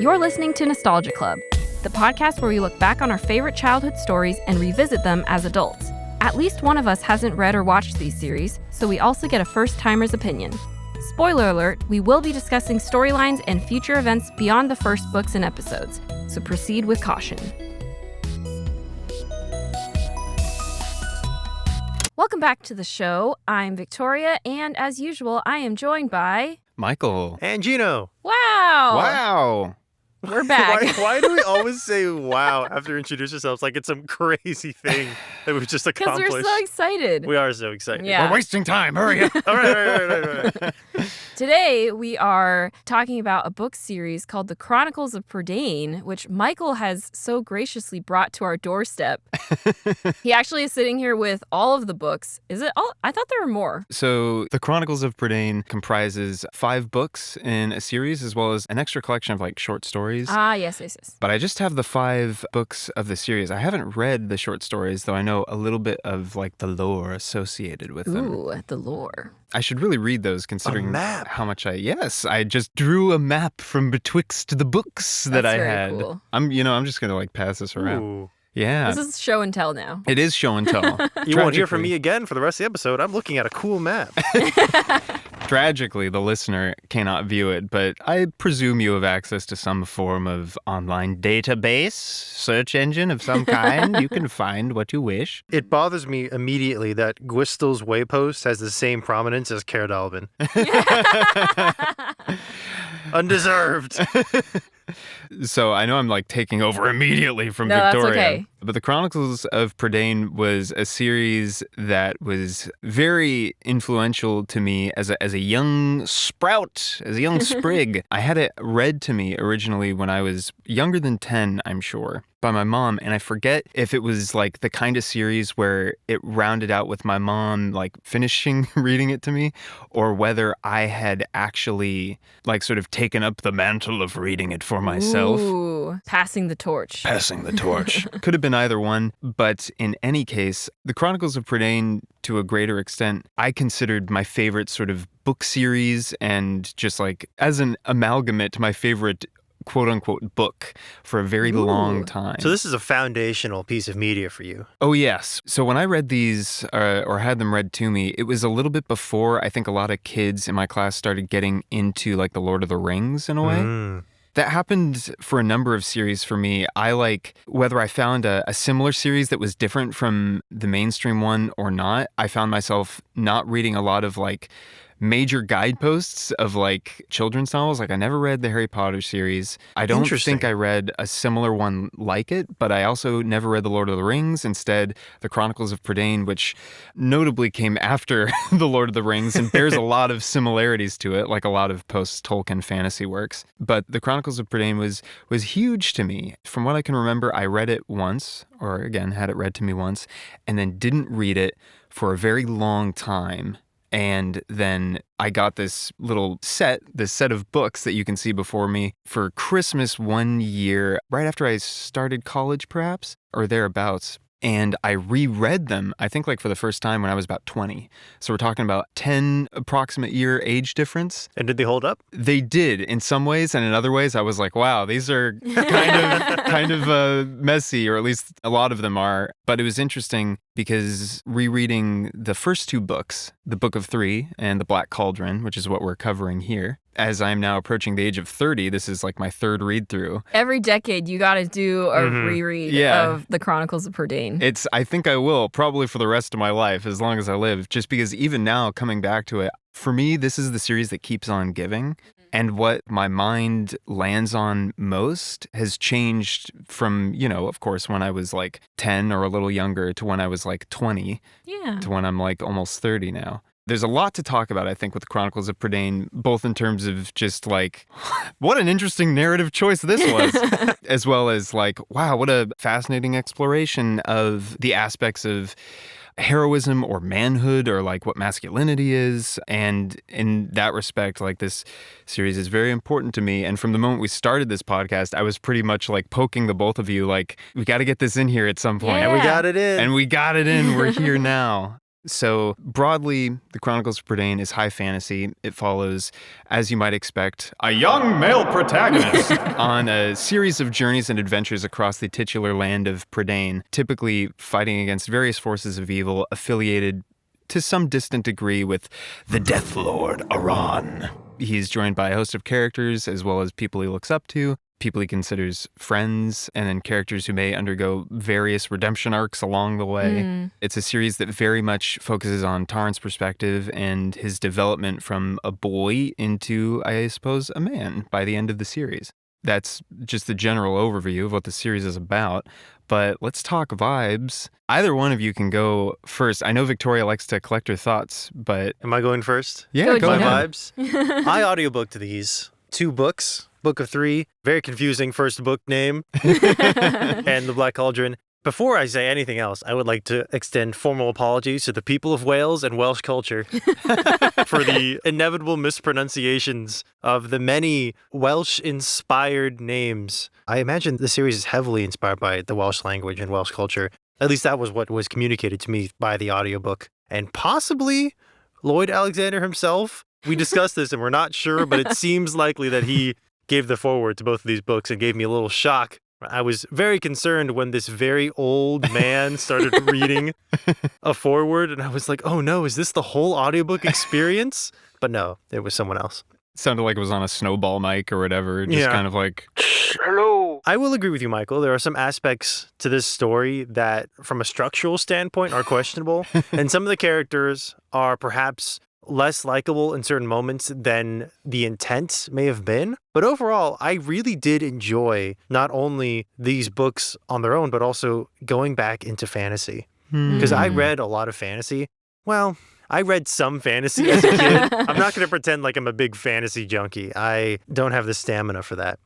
You're listening to Nostalgia Club, the podcast where we look back on our favorite childhood stories and revisit them as adults. At least one of us hasn't read or watched these series, so we also get a first-timer's opinion. Spoiler alert, we will be discussing storylines and future events beyond the first books and episodes, so proceed with caution. Welcome back to the show. I'm Victoria, and as usual, I am joined by... Michael. And Jino. Wow! Wow! We're back. Why do we always say wow after introduce ourselves like it's some crazy thing that we've just accomplished? Because we're so excited. We are so excited. Yeah. We're wasting time. Hurry up. All right. Today, we are talking about a book series called The Chronicles of Prydain, which Michael has so graciously brought to our doorstep. He actually is sitting here with all of the books. Is it all? I thought there were more. So, The Chronicles of Prydain comprises 5 books in a series, as well as an extra collection of like short stories. Ah, yes. But I just have the 5 books of the series. I haven't read the short stories, though I know a little bit of like the lore associated with them. Ooh, the lore. I should really read those, considering A map. how much I just drew a map from betwixt the books that I very had. Cool. I'm just gonna like pass this around. Ooh. Yeah. This is show and tell now. It is show and tell. You won't hear from me again for the rest of the episode. I'm looking at a cool map. Tragically, the listener cannot view it, but I presume you have access to some form of online database, search engine of some kind. You can find what you wish. It bothers me immediately that Gwistel's Waypost has the same prominence as Caer Daliban. Undeserved. So I know I'm like taking over immediately from No, that's Victoria. okay. But The Chronicles of Prydain was a series that was very influential to me as a young sprout, as a young sprig. I had it read to me originally when I was younger than 10, I'm sure, by my mom. And I forget if it was like the kind of series where it rounded out with my mom like finishing reading it to me, or whether I had actually like sort of taken up the mantle of reading it for myself. Ooh, passing the torch. Passing the torch. Could have been either one, but in any case, The Chronicles of Prydain, to a greater extent, I considered my favorite sort of book series, and just like as an amalgamate, my favorite quote-unquote book for a very long time. So this is a foundational piece of media for you. Oh, yes. So when I read these, or had them read to me, it was a little bit before I think a lot of kids in my class started getting into like The Lord of the Rings in a way. That happened for a number of series for me. I like, whether I found a similar series that was different from the mainstream one or not, I found myself not reading a lot of like major guideposts of like children's novels. Like I never read the Harry Potter series. I don't think I read a similar one like it, but I also never read The Lord of the Rings. Instead, The Chronicles of Prydain, which notably came after The Lord of the Rings and bears a lot of similarities to it, like a lot of post-Tolkien fantasy works. But The Chronicles of Prydain was huge to me. From what I can remember, I read it once, or again, had it read to me once, and then didn't read it for a very long time. And then I got this set of books that you can see before me for Christmas one year, right after I started college perhaps, or thereabouts. And I reread them, I think like for the first time when I was about 20. So we're talking about 10 approximate year age difference. And did they hold up? They did in some ways, and in other ways I was like, wow, these are kind of messy, or at least a lot of them are. But it was interesting because rereading the first 2 books, the Book of 3 and the Black Cauldron, which is what we're covering here, as I'm now approaching the age of 30, this is like my 3rd read through. Every decade, you got to do a reread of The Chronicles of Prydain. I think I will, probably for the rest of my life, as long as I live, just because even now, coming back to it, for me, this is the series that keeps on giving. And what my mind lands on most has changed from, of course, when I was like 10 or a little younger to when I was like 20 to when I'm like almost 30 now. There's a lot to talk about, I think, with the Chronicles of Prydain, both in terms of just like, what an interesting narrative choice this was, as well as like, wow, what a fascinating exploration of the aspects of heroism or manhood, or like what masculinity is. And in that respect, like this series is very important to me. And from the moment we started this podcast, I was pretty much like poking the both of you, like, we got to get this in here at some point. Yeah. And we got it in. And we got it in. We're here now. So broadly, the Chronicles of Prydain is high fantasy. It follows, as you might expect, a young male protagonist on a series of journeys and adventures across the titular land of Prydain, typically fighting against various forces of evil affiliated to some distant degree with the Death Lord Aran. He's joined by a host of characters as well as people he looks up to, people he considers friends, and then characters who may undergo various redemption arcs along the way. It's a series that very much focuses on Taran's perspective and his development from a boy into, I suppose, a man by the end of the series. That's just the general overview of what the series is about. But let's talk vibes. Either one of you can go first. I know Victoria likes to collect her thoughts, but... Am I going first? Yeah, go My ahead. vibes? I audiobooked these 2 books. Book of 3, very confusing first book name, and the Black Cauldron. Before I say anything else, I would like to extend formal apologies to the people of Wales and Welsh culture for the inevitable mispronunciations of the many Welsh-inspired names. I imagine the series is heavily inspired by the Welsh language and Welsh culture. At least that was what was communicated to me by the audiobook. And possibly Lloyd Alexander himself. We discussed this and we're not sure, but it seems likely that he gave the foreword to both of these books and gave me a little shock. I was very concerned when this very old man started reading a foreword, and I was like, oh no, is this the whole audiobook experience? But no, it was someone else. It sounded like it was on a snowball mic or whatever, just kind of like... Hello. I will agree with you, Michael. There are some aspects to this story that, from a structural standpoint, are questionable, and some of the characters are perhaps less likable in certain moments than the intent may have been. But overall, I really did enjoy not only these books on their own, but also going back into fantasy. Because I read a lot of fantasy. Well, I read some fantasy as a kid. I'm not going to pretend like I'm a big fantasy junkie. I don't have the stamina for that.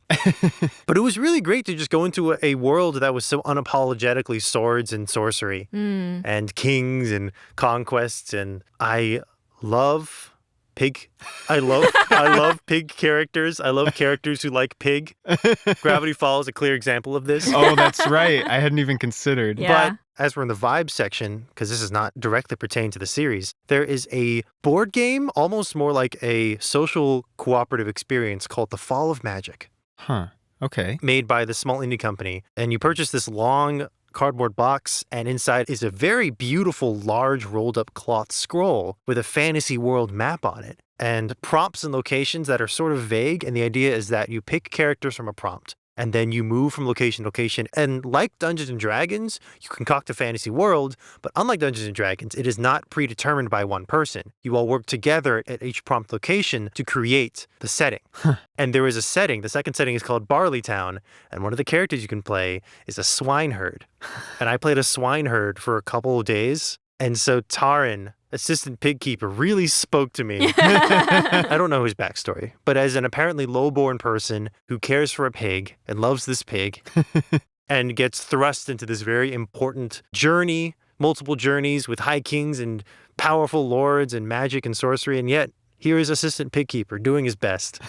But it was really great to just go into a world that was so unapologetically swords and sorcery and kings and conquests. And I love pig. I love pig characters. I love characters who like pig. Gravity Falls is a clear example of this. Oh, that's right. I hadn't even considered. Yeah. But as we're in the vibe section, because this is not directly pertaining to the series, there is a board game, almost more like a social cooperative experience called The Fall of Magic. Huh. Okay. Made by the small indie company. And you purchase this long cardboard box, and inside is a very beautiful, large, rolled-up cloth scroll with a fantasy world map on it, and prompts and locations that are sort of vague, and the idea is that you pick characters from a prompt, and then you move from location to location, and like Dungeons & Dragons, you concoct a fantasy world, but unlike Dungeons & Dragons, it is not predetermined by one person. You all work together at each prompt location to create the setting. And there is a setting, the second setting is called Barleytown, and one of the characters you can play is a swineherd. And I played a swineherd for a couple of days, and so Taran, assistant pig keeper, really spoke to me. I don't know his backstory, but as an apparently low-born person who cares for a pig and loves this pig and gets thrust into this very important journey, multiple journeys with high kings and powerful lords and magic and sorcery, and yet here is assistant pig keeper doing his best,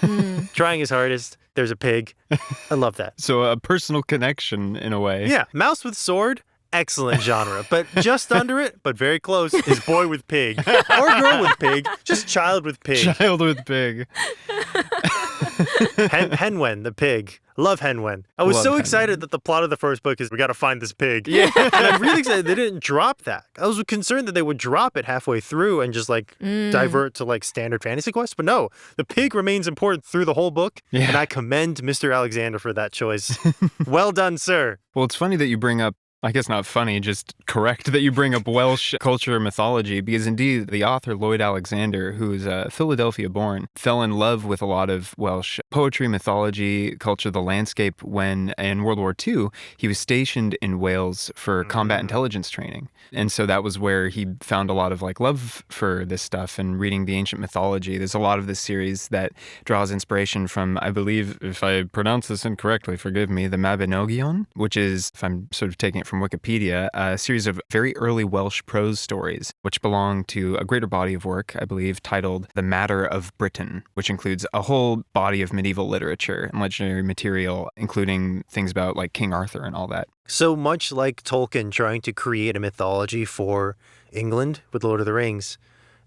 trying his hardest. There's a pig. I love that. So a personal connection in a way. Yeah, mouse with sword. Excellent genre, but just under it, but very close, is boy with pig. Or girl with pig, just child with pig. Child with pig. Henwen, the pig. Love Henwen. I was Love so Henwen. excited that the plot of the first book is we got to find this pig. Yeah. And I'm really excited they didn't drop that. I was concerned that they would drop it halfway through and just like divert to like standard fantasy quests. But no, the pig remains important through the whole book. Yeah. And I commend Mr. Alexander for that choice. Well done, sir. Well, it's funny that you bring up, I guess not funny, just correct that you bring up Welsh culture and mythology, because indeed the author Lloyd Alexander, who's Philadelphia born, fell in love with a lot of Welsh poetry, mythology, culture, the landscape when in World War II he was stationed in Wales for combat intelligence training. And so that was where he found a lot of like love for this stuff and reading the ancient mythology. There's a lot of this series that draws inspiration from, I believe, if I pronounce this incorrectly, forgive me, the Mabinogion, which is, if I'm sort of taking it from Wikipedia, a series of very early Welsh prose stories, which belong to a greater body of work, I believe, titled The Matter of Britain, which includes a whole body of medieval literature and legendary material, including things about like King Arthur and all that. So much like Tolkien trying to create a mythology for England with Lord of the Rings,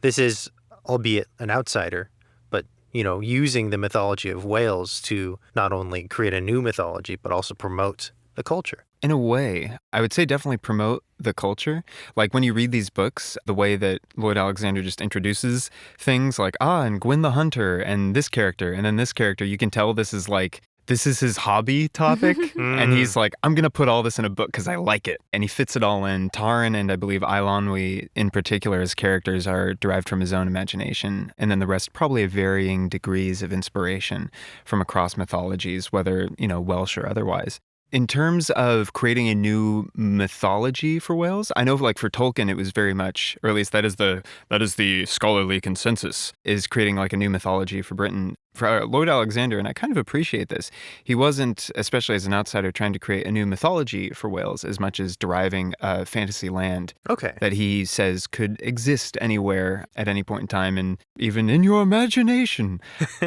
this is, albeit an outsider, but, using the mythology of Wales to not only create a new mythology, but also promote the culture. In a way, I would say definitely promote the culture. Like when you read these books, the way that Lloyd Alexander just introduces things like, and Gwyn the Hunter and this character and then this character, you can tell this is his hobby topic. And he's like, I'm going to put all this in a book because I like it. And he fits it all in. Taran and I believe Eilonwy in particular as characters are derived from his own imagination. And then the rest probably have varying degrees of inspiration from across mythologies, whether, Welsh or otherwise. In terms of creating a new mythology for Wales, I know like for Tolkien, it was very much, or at least that is the scholarly consensus, is creating like a new mythology for Britain. For Lloyd Alexander, and I kind of appreciate this, he wasn't, especially as an outsider, trying to create a new mythology for Wales as much as deriving a fantasy land that he says could exist anywhere at any point in time and even in your imagination,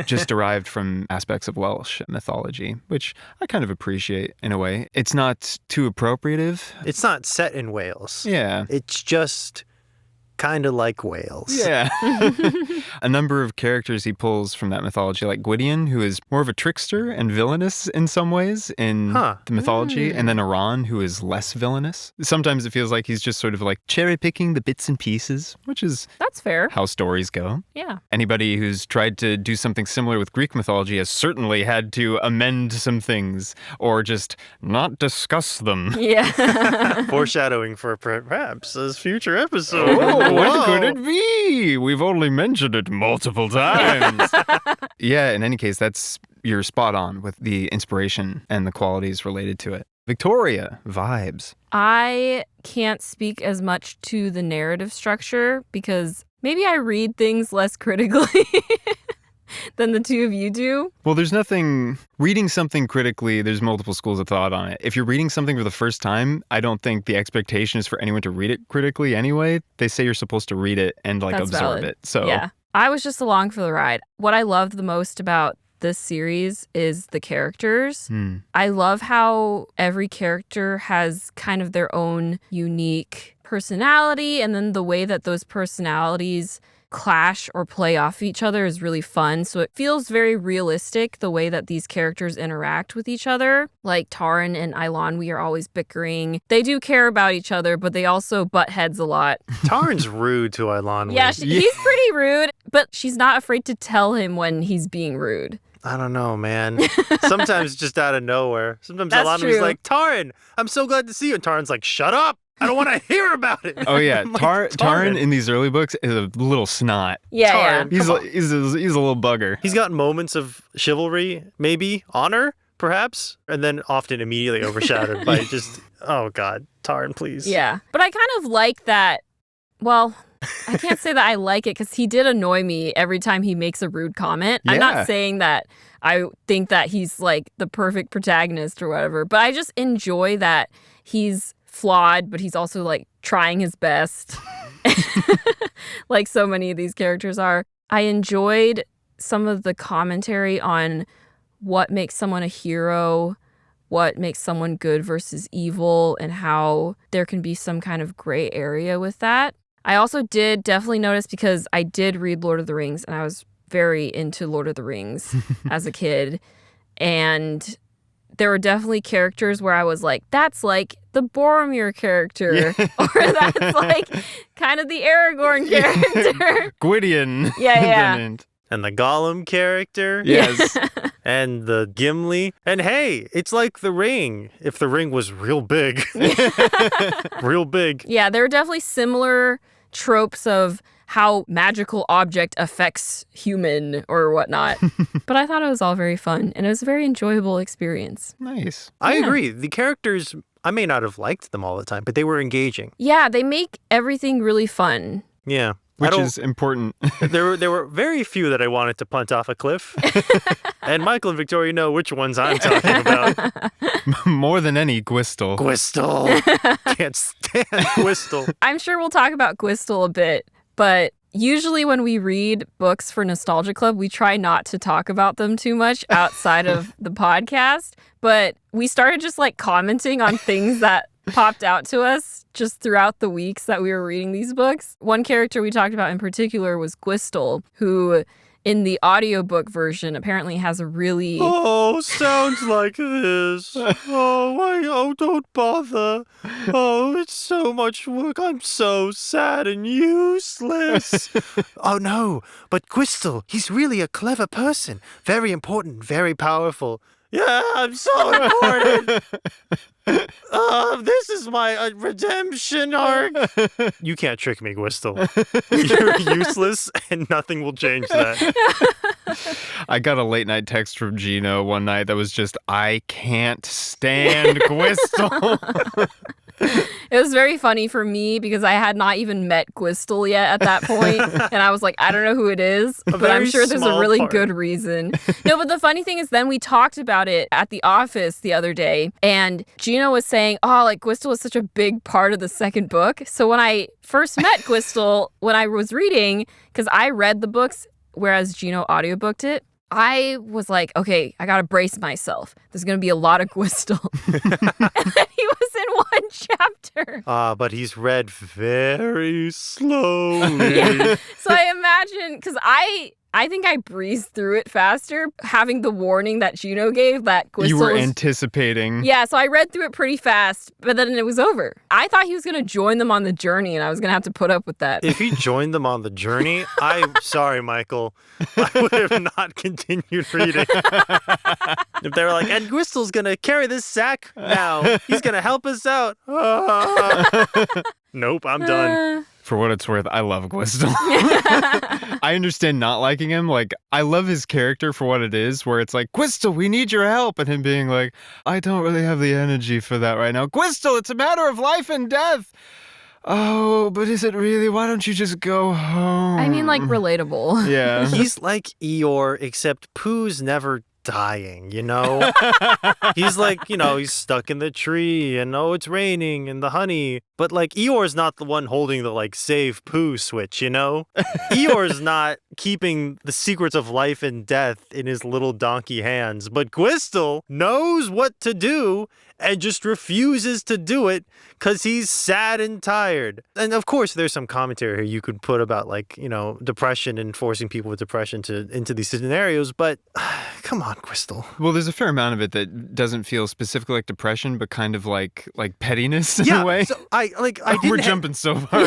just derived from aspects of Welsh mythology, which I kind of appreciate in a way. It's not too appropriative. It's not set in Wales. Yeah. It's just kind of like Wales. Yeah. A number of characters he pulls from that mythology, like Gwydion, who is more of a trickster and villainous in some ways in the mythology, and then Aran, who is less villainous. Sometimes it feels like he's just sort of like cherry-picking the bits and pieces, which is that's fair. How stories go. Yeah. Anybody who's tried to do something similar with Greek mythology has certainly had to amend some things or just not discuss them. Yeah. Foreshadowing for perhaps a future episode. What could it be? We've only mentioned it multiple times. Yeah, in any case, you're spot on with the inspiration and the qualities related to it. Victoria, vibes. I can't speak as much to the narrative structure because maybe I read things less critically than the two of you do. Well, reading something critically, there's multiple schools of thought on it. If you're reading something for the first time, I don't think the expectation is for anyone to read it critically anyway. They say you're supposed to read it and That's absorb valid. it. So yeah, I was just along for the ride. What I loved the most about this series is the characters. I love how every character has kind of their own unique personality, and then the way that those personalities clash or play off each other is really fun. So it feels very realistic the way that these characters interact with each other. Like Taran and Eilonwy are always bickering. They do care about each other, but they also butt heads a lot. Taran's rude to Eilonwy. Yeah, he's pretty rude, but she's not afraid to tell him when he's being rude. I don't know, man. Sometimes just out of nowhere. Sometimes Eilonwy's like, Taran, I'm so glad to see you. And Taran's like, shut up. I don't want to hear about it. Oh, yeah. Taran in these early books is a little snot. Yeah, Taran, He's a little bugger. He's got moments of chivalry, maybe, honor, perhaps, and then often immediately overshadowed by just, oh, God, Taran, please. Yeah. But I kind of like that. Well, I can't say that I like it because he did annoy me every time he makes a rude comment. Yeah. I'm not saying that I think that he's like the perfect protagonist or whatever, but I just enjoy that he's flawed, but he's also like trying his best. Like so many of these characters are. I enjoyed some of the commentary on what makes someone a hero, what makes someone good versus evil, and how there can be some kind of gray area with that. I also did definitely notice, because I did read Lord of the Rings and I was very into Lord of the Rings as a kid, and there were definitely characters where I was like, that's like the Boromir character. Yeah. Or that's like kind of the Aragorn character. Gwydion. Yeah. And the Gollum character. Yes. And the Gimli. And hey, it's like the Ring, if the Ring was real big. Real big. Yeah, there are definitely similar tropes of how magical object affects human or whatnot. But I thought it was all very fun, and it was a very enjoyable experience. Nice. I agree. The characters, I may not have liked them all the time, but they were engaging. Yeah, they make everything really fun. Yeah. Which is important. There were very few that I wanted to punt off a cliff. And Michael and Victoria know which ones I'm talking about. More than any, Gwistle. Gwistle. Can't stand Gwistle. I'm sure we'll talk about Gwistle a bit, but usually when we read books for Nostalgia Club, we try not to talk about them too much outside of the podcast. But we started just like commenting on things that popped out to us just throughout the weeks that we were reading these books. One character we talked about in particular was Gwistle, who in the audiobook version apparently has a really... Oh, sounds like this. Oh, don't bother. Oh, it's so much work. I'm so sad and useless. Oh, no, but Gwistle, he's really a clever person. Very important, very powerful. Yeah, I'm so important. This is my redemption arc. You can't trick me, Gwistle. You're useless, and nothing will change that. I got a late night text from Jino one night that was just, I can't stand Gwistle. It was very funny for me because I had not even met Gwistle yet at that point, and I was like, I don't know who it is, but I'm sure there's a really good reason. No, but the funny thing is then we talked about it at the office the other day, and Gino was saying, oh, like Gwistle was such a big part of the second book. So when I first met Gwistle, when I was reading, because I read the books, whereas Gino audiobooked it, I was like, okay, I gotta brace myself. There's gonna be a lot of Gwistle. And then he was in one chapter. But he's read very slowly. Yeah. So I imagine, because I think I breezed through it faster, having the warning that Gino gave that Gwistle You were anticipating. Yeah, so I read through it pretty fast, but then it was over. I thought he was going to join them on the journey, and I was going to have to put up with that. If he joined them on the journey, I'm sorry, Michael. I would have not continued reading. If they were like, and Gwistle's going to carry this sack now. He's going to help us out. Nope, I'm done. For what it's worth, I love Gwistle. I understand not liking him. Like, I love his character for what it is, where it's like, Gwistle, we need your help. And him being like, I don't really have the energy for that right now. Gwistle, it's a matter of life and death. Oh, but is it really? Why don't you just go home? I mean, like, relatable. Yeah. He's like Eeyore, except Pooh's never dying, you know? He's like, he's stuck in the tree and it's raining and the honey. But like Eeyore's not the one holding the like save Pooh switch, Eeyore's not keeping the secrets of life and death in his little donkey hands. But Gwistle knows what to do and just refuses to do it because he's sad and tired. And of course, there's some commentary here you could put about like, depression and forcing people with depression into these scenarios. But come on, Gwistle. Well, there's a fair amount of it that doesn't feel specifically like depression, but kind of like pettiness in a way. So I didn't We're jumping so far.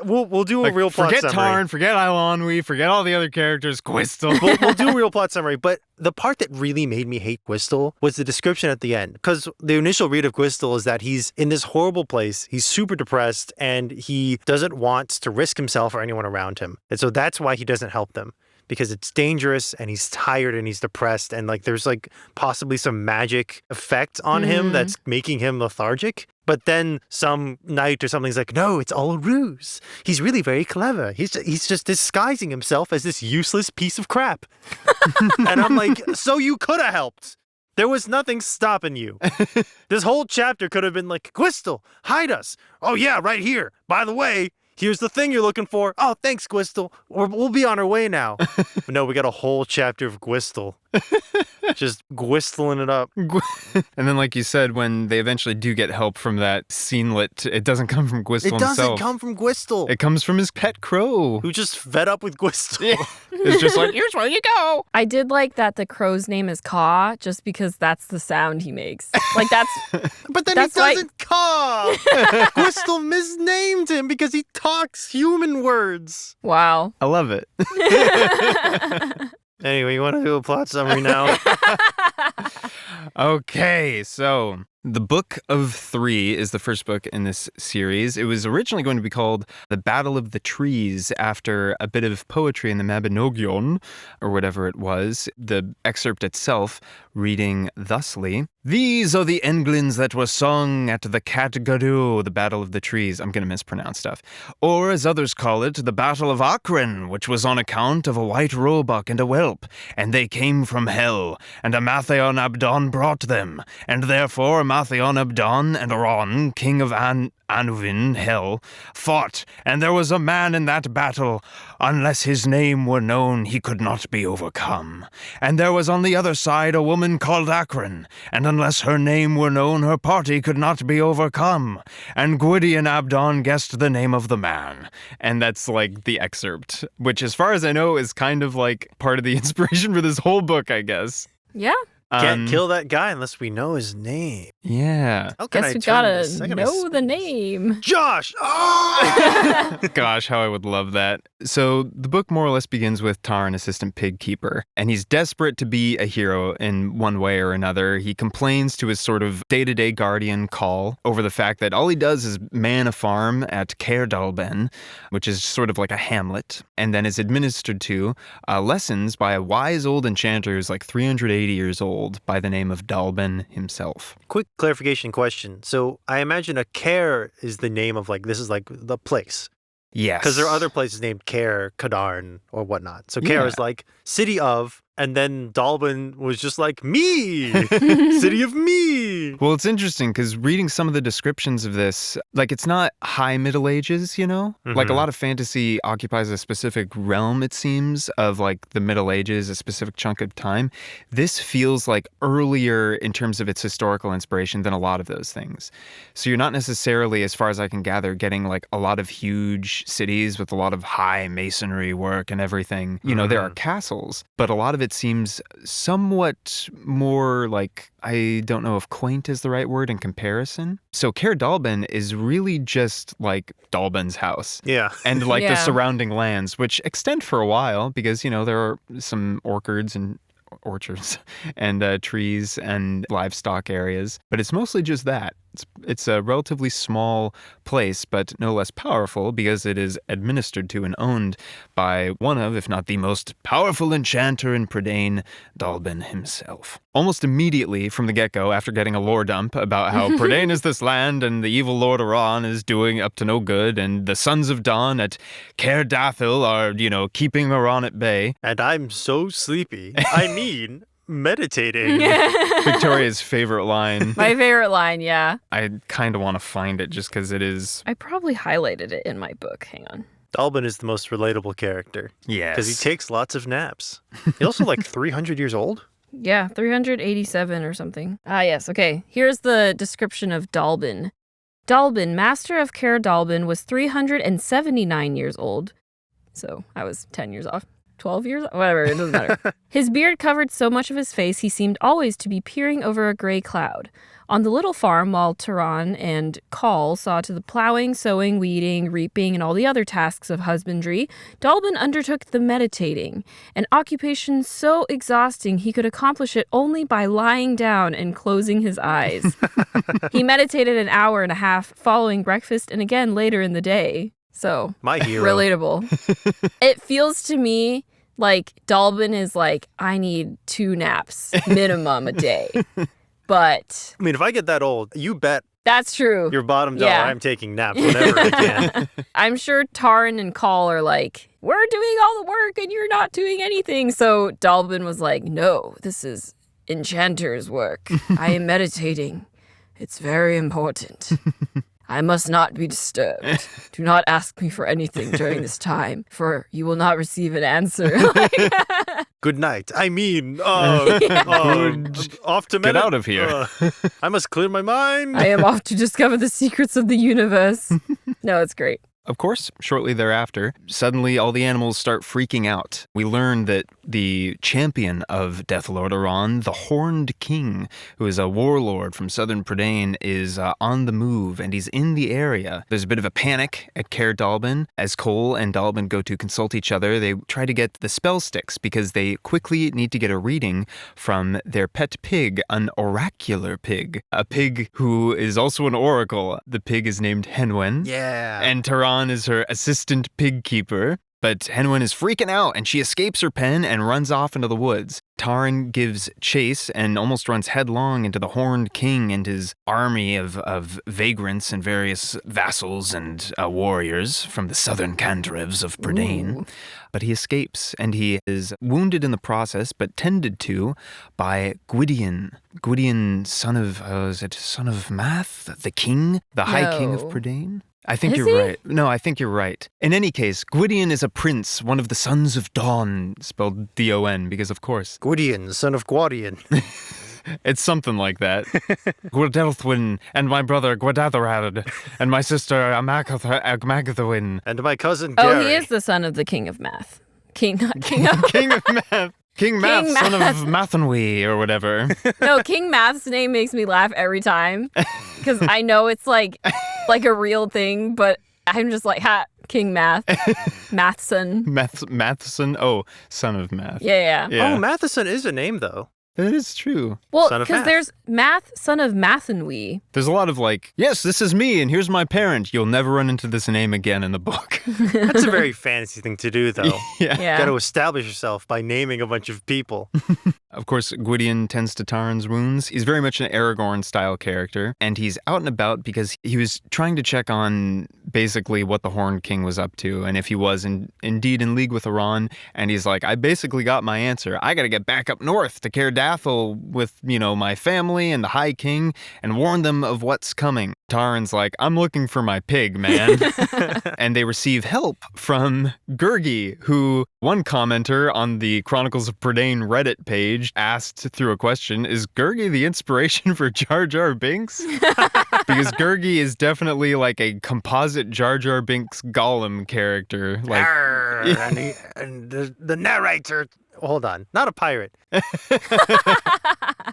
We'll do a real plot forget summary. Tarn, forget Eilonwy, forget all the other characters. Gwistle. We'll do a real plot summary. But the part that really made me hate Gwistle was the description at the end. Because the initial read of Gwistle is that he's in this horrible place. He's super depressed and he doesn't want to risk himself or anyone around him. And so that's why he doesn't help them. Because it's dangerous and he's tired and he's depressed and like there's like possibly some magic effect on him that's making him lethargic. But then some knight or something's like, no, it's all a ruse. He's really very clever. He's just disguising himself as this useless piece of crap. And I'm like, so you could have helped. There was nothing stopping you. This whole chapter could have been like, Gwistle, hide us. Oh yeah, right here. By the way, here's the thing you're looking for. Oh, thanks, Gwistle. We'll be on our way now. But no, we got a whole chapter of Gwistle. Just Gwistling it up. And then, like you said, when they eventually do get help from that scenelet, it doesn't come from Gwistle himself. It doesn't come from Gwistle. It comes from his pet crow. Who just fed up with Gwistle. Yeah. It's just like, here's where you go. I did like that the crow's name is Caw, just because that's the sound he makes. Like, that's... But then that's he doesn't caw. Gwistle misnamed him because he talks human words. Wow. I love it. Anyway, you want to do a plot summary now? Okay, so The Book of Three is the first book in this series. It was originally going to be called The Battle of the Trees after a bit of poetry in the Mabinogion, or whatever it was. The excerpt itself reading thusly: "These are the englins that were sung at the Catgadu, the Battle of the Trees." I'm going to mispronounce stuff. "Or, as others call it, the Battle of Achren, which was on account of a white roebuck and a whelp. And they came from hell, and Amathion Abdon brought them. And therefore Amathion Abdon and Ron, king of Anuvin, hell, fought, and there was a man in that battle. Unless his name were known, he could not be overcome. And there was on the other side a woman called Achren, and unless her name were known, her party could not be overcome. And Gwydion Abdon guessed the name of the man." And that's like the excerpt, which as far as I know is kind of like part of the inspiration for this whole book, I guess. Yeah. Can't kill that guy unless we know his name. Yeah. How can Guess I we turn this? gotta I gotta know the name. Josh! Oh! Gosh, how I would love that. So the book more or less begins with Tar, an assistant pig keeper, and he's desperate to be a hero in one way or another. He complains to his sort of day-to-day guardian, Call, over the fact that all he does is man a farm at Caer Dallben, which is sort of like a hamlet, and then is administered to lessons by a wise old enchanter who's like 380 years old by the name of Dallben himself. Quick clarification question. So I imagine a Caer is the name of this is like the place. Yes. Because there are other places named Caer, Cadarn, or whatnot. So Caer Yeah. is like city of, and then Dallben was just like me, city of me. Well, it's interesting because reading some of the descriptions of this, like it's not high Middle Ages, you know? Like a lot of fantasy occupies a specific realm, it seems, of like the Middle Ages, a specific chunk of time. This feels like earlier in terms of its historical inspiration than a lot of those things. So you're not necessarily, as far as I can gather, getting like a lot of huge cities with a lot of high masonry work and everything. You know, there are castles, but a lot of it seems somewhat more like, I don't know if quaint is the right word in comparison. So Caer Dallben is really just like Dallben's house. Yeah. And like the Yeah. surrounding lands, which extend for a while because, you know, there are some orchards and trees and livestock areas. But it's mostly just that. It's a relatively small place, but no less powerful because it is administered to and owned by one of, if not the most powerful enchanter in Prydain, Dallben himself. Almost immediately from the get-go, after getting a lore dump about how Prydain is this land and the evil Lord Aran is doing up to no good and the Sons of Dawn at Caer Dathil are, you know, keeping Aran at bay. And I'm so sleepy. I mean, meditating. Victoria's favorite line. My favorite line, yeah. I kind of want to find it just because it is... I probably highlighted it in my book. Hang on. Dallben is the most relatable character. Yes. Because he takes lots of naps. He's also like 300 years old. Yeah, 387 or something. Ah, yes. Okay. Here's the description of Dallben. Dallben, master of Caer Dallben, was 379 years old. So I was 10 years off. 12 years? Whatever, it doesn't matter. His beard covered so much of his face he seemed always to be peering over a gray cloud. On the little farm, while Taran and Call saw to the plowing, sowing, weeding, reaping, and all the other tasks of husbandry, Dallben undertook the meditating, an occupation so exhausting he could accomplish it only by lying down and closing his eyes. He meditated an hour and a half following breakfast and again later in the day. So, My hero. relatable. It feels to me like Dallben is like, I need 2 naps minimum a day. But I mean, if I get that old, you bet that's true. your bottom dollar Yeah. I'm taking naps whenever I can. I'm sure Taran and Call are like, we're doing all the work and you're not doing anything. So Dallben was like, no, this is enchanter's work. I am meditating. It's very important. I must not be disturbed. Do not ask me for anything during this time, for you will not receive an answer. Good night. I mean, off to Get out of here. I must clear my mind. I am off to discover the secrets of the universe. No, it's great. Of course, shortly thereafter, suddenly all the animals start freaking out. We learn that the champion of Deathlord Aran, the Horned King, who is a warlord from southern Prydain, is on the move, and he's in the area. There's a bit of a panic at Caer Dallben. As Cole and Dallben go to consult each other, they try to get the spell sticks because they quickly need to get a reading from their pet pig, an oracular pig. A pig who is also an oracle. The pig is named Henwen. Yeah. And Taran is her assistant pig keeper. But Henwen is freaking out, and she escapes her pen and runs off into the woods. Taran gives chase and almost runs headlong into the Horned King and his army of vagrants and various vassals and warriors from the southern cantrevs of Prydain. But he escapes, and he is wounded in the process, but tended to by Gwydion. Gwydion, son of Math, the king, the High King of Prydain? I think you're right. No, I think you're right. In any case, Gwydion is a prince, one of the sons of Dawn, spelled D-O-N, because of course. Gwydion, son of Gwydion. It's something like that. Gwydelthwyn, and my brother Gwydatharad, and my sister Amagatharwyn. And my cousin Gary. Oh, he is the son of the King of Math. King of King of Math. King Math, son of Mathenwy, or whatever. No, King Math's name makes me laugh every time, because I know it's like a real thing, but I'm just like, King Math. Matheson. Matheson? Oh, son of Math. Yeah. Oh, Matheson is a name, though. That is true. Well, because there's Math, son of Mathenwy. There's a lot of like, yes, this is me, and here's my parent. You'll never run into this name again in the book. That's a very fancy thing to do, though. Yeah. Got to establish yourself by naming a bunch of people. Of course, Gwydion tends to Taran's wounds. He's very much an Aragorn-style character, and he's out and about because he was trying to check on basically what the Horned King was up to, and if he was indeed in league with Aran, and he's like, I basically got my answer. I got to get back up north to Caer Dathel with, my family and the High King and warn them of what's coming. Taran's like, I'm looking for my pig, man. And they receive help from Gurgi, who one commenter on the Chronicles of Prydain Reddit page asked through a question, is Gurgi the inspiration for Jar Jar Binks? Because Gurgi is definitely like a composite Jar Jar Binks Gollum character. Like, and the narrator... Hold on, not a pirate.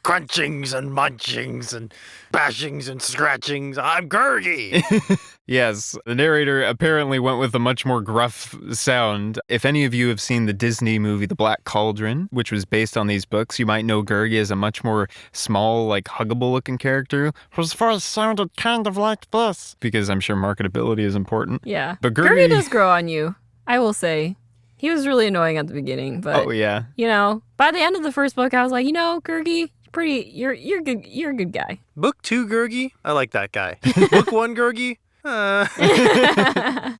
Crunchings and munchings and bashings and scratchings. I'm Gurgi. Yes, the narrator apparently went with a much more gruff sound. If any of you have seen the Disney movie The Black Cauldron, which was based on these books, you might know Gurgi as a much more small, like huggable-looking character. Whose voice sounded kind of like this. Because I'm sure marketability is important. Yeah. But Gurgi does grow on you, I will say. He was really annoying at the beginning, but oh yeah, by the end of the first book, I was like, Gurgi, you're good. You're a good guy. Book 2 Gurgi, I like that guy. Book 1 Gurgi,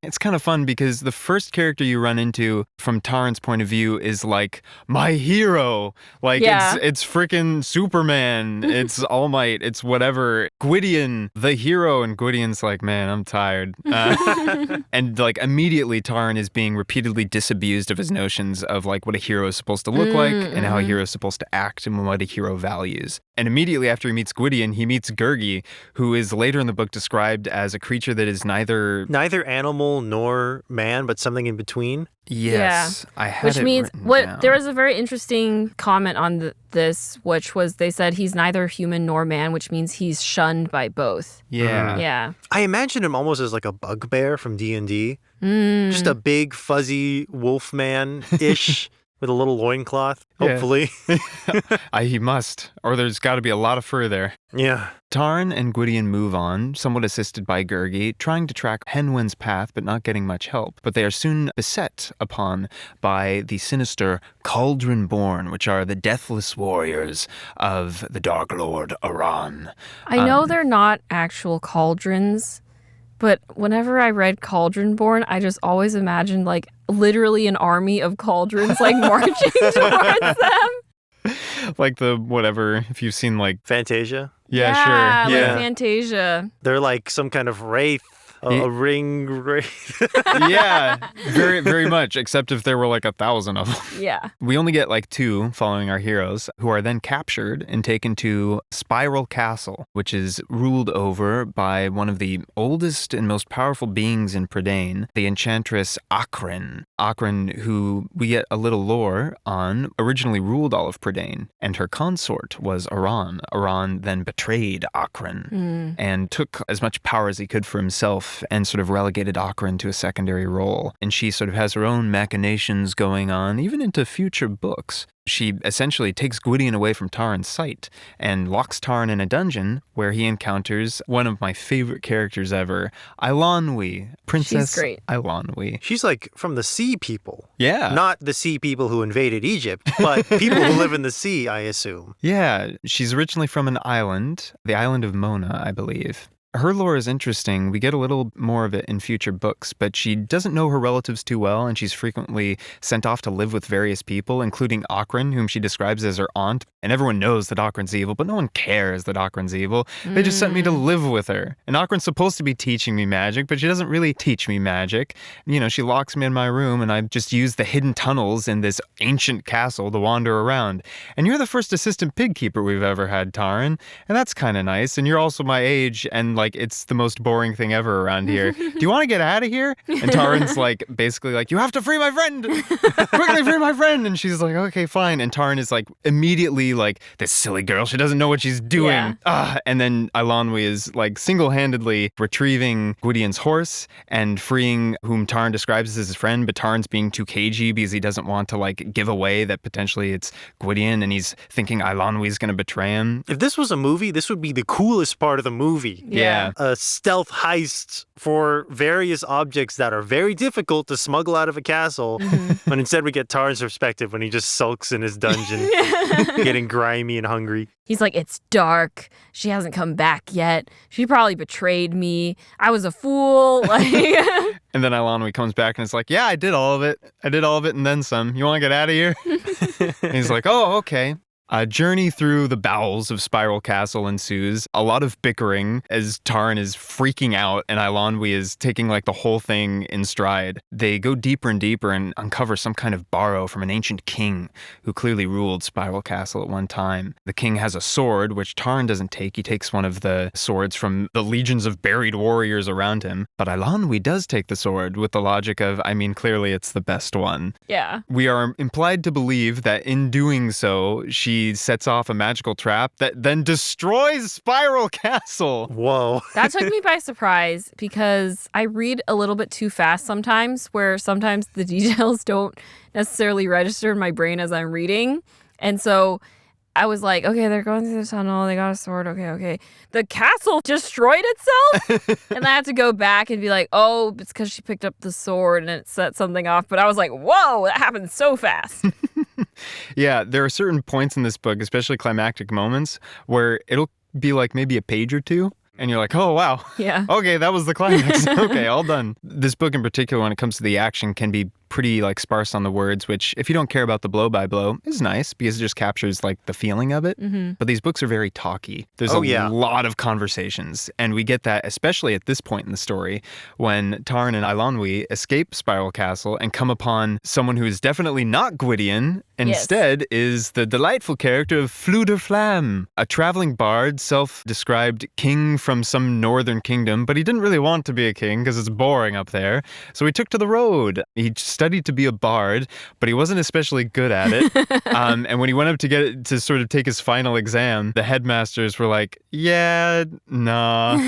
It's kind of fun because the first character you run into from Taran's point of view is like my hero. Like it's freaking Superman. It's All Might. It's whatever. Gwydion, the hero, and Gwydion's like, man, I'm tired. And like immediately Taran is being repeatedly disabused of his notions of like what a hero is supposed to look like and how a hero is supposed to act and what a hero values. And immediately after he meets Gwydion, he meets Gurgi, who is later in the book described as a creature that is neither animal nor man, but something in between. Yes, I had which it means down. There was a very interesting comment on this, which was they said he's neither human nor man, which means he's shunned by both. Yeah. I imagine him almost as like a bugbear from D&D. Just a big fuzzy wolf man-ish. With a little loincloth, hopefully. He must, or there's got to be a lot of fur there. Yeah. Taran and Gwydion move on, somewhat assisted by Gurgi, trying to track Henwen's path but not getting much help. But they are soon beset upon by the sinister Cauldron-born, which are the deathless warriors of the Dark Lord Aran. I know they're not actual cauldrons, but whenever I read Cauldron-born, I just always imagined like literally an army of cauldrons like marching towards them. Like the whatever, if you've seen like Fantasia? Yeah, sure. Like Fantasia. They're like some kind of wraith A ring. Yeah, very, very much, except if there were like 1,000 of them. Yeah. We only get like 2 following our heroes, who are then captured and taken to Spiral Castle, which is ruled over by one of the oldest and most powerful beings in Prydain, the enchantress Akren. Akren, who we get a little lore on, originally ruled all of Prydain, and her consort was Aran. Aran then betrayed Akren and took as much power as he could for himself and sort of relegated Akren to a secondary role. And she sort of has her own machinations going on, even into future books. She essentially takes Gwydion away from Taran's sight and locks Taran in a dungeon where he encounters one of my favorite characters ever, Eilonwy, Princess She's great. Eilonwy. She's like from the sea people. Yeah. Not the sea people who invaded Egypt, but people who live in the sea, I assume. Yeah, she's originally from an island, the island of Mona, I believe. Her lore is interesting. We get a little more of it in future books, but she doesn't know her relatives too well, and she's frequently sent off to live with various people, including Akren, whom she describes as her aunt. And everyone knows that Akren's evil, but no one cares that Akren's evil. They just sent me to live with her. And Akren's supposed to be teaching me magic, but she doesn't really teach me magic. You know, she locks me in my room, and I just use the hidden tunnels in this ancient castle to wander around. And you're the first assistant pig keeper we've ever had, Taran. And that's kind of nice. And you're also my age, and like, it's the most boring thing ever around here. Do you want to get out of here? And Taran's like, basically like, you have to free my friend. Quickly free my friend. And she's like, okay, fine. And Taran is like, immediately like, this silly girl, she doesn't know what she's doing. Yeah. And then Eilonwy is like single-handedly retrieving Gwydion's horse and freeing whom Taran describes as his friend, but Taran's being too cagey because he doesn't want to like give away that potentially it's Gwydion, and he's thinking Eilonwy's going to betray him. If this was a movie, this would be the coolest part of the movie. Yeah. A stealth heist for various objects that are very difficult to smuggle out of a castle. But instead we get Taran's perspective when he just sulks in his dungeon, getting grimy and hungry. He's like, it's dark. She hasn't come back yet. She probably betrayed me. I was a fool. Like, And then Eilonwy comes back and is like, yeah, I did all of it. I did all of it and then some. You want to get out of here? And he's like, oh, okay. A journey through the bowels of Spiral Castle ensues. A lot of bickering as Taran is freaking out and Eilonwy is taking like the whole thing in stride. They go deeper and deeper and uncover some kind of borrow from an ancient king who clearly ruled Spiral Castle at one time. The king has a sword, which Taran doesn't take. He takes one of the swords from the legions of buried warriors around him. But Eilonwy does take the sword with the logic of, I mean, clearly it's the best one. yeah. We are implied to believe that in doing so, she sets off a magical trap that then destroys Spiral Castle. Whoa. That took me by surprise because I read a little bit too fast sometimes, where sometimes the details don't necessarily register in my brain as I'm reading. And so I was like, okay, they're going through the tunnel. They got a sword. Okay. The castle destroyed itself? And I had to go back and be like, oh, it's because she picked up the sword and it set something off. But I was like, whoa, that happened so fast. Yeah, there are certain points in this book, especially climactic moments, where it'll be like maybe a page or two. And you're like, oh, wow. Yeah. Okay, that was the climax. Okay, all done. This book in particular, when it comes to the action, can be pretty like sparse on the words, which if you don't care about the blow by blow is nice because it just captures like the feeling of it. But these books are very talky. There's a lot of conversations, and we get that especially at this point in the story when Taran and Eilonwy escape Spiral Castle and come upon someone who is definitely not Gwydion. Instead is the delightful character of Fflewddur Fflam, a traveling bard, self-described king from some northern kingdom, but he didn't really want to be a king because it's boring up there. So he took to the road. He studied to be a bard, but he wasn't especially good at it. And when he went up to sort of take his final exam, the headmasters were like, yeah, nah.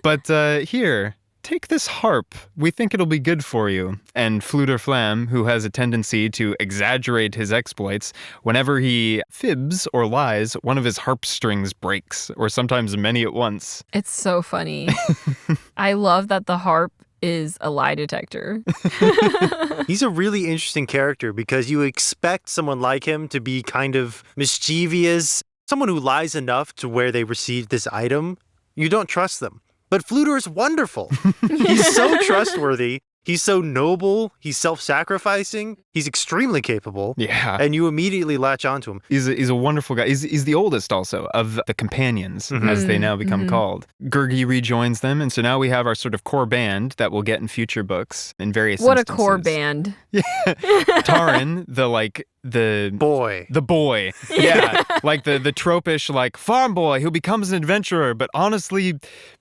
But here, take this harp. We think it'll be good for you. And Fflewddur Fflam, who has a tendency to exaggerate his exploits, whenever he fibs or lies, one of his harp strings breaks, or sometimes many at once. It's so funny. I love that the harp is a lie detector. He's a really interesting character because you expect someone like him to be kind of mischievous, someone who lies enough to where they received this item. You don't trust them. But Fflewddur is wonderful. He's so trustworthy. He's so noble. He's self-sacrificing. He's extremely capable. Yeah. And you immediately latch onto him. He's a wonderful guy. He's the oldest also of the companions, as they now become called. Gurgi rejoins them, and so now we have our sort of core band that we'll get in future books in various What instances. a core band. Yeah. Taran, the boy. Yeah. Like the tropish, like, farm boy who becomes an adventurer, but honestly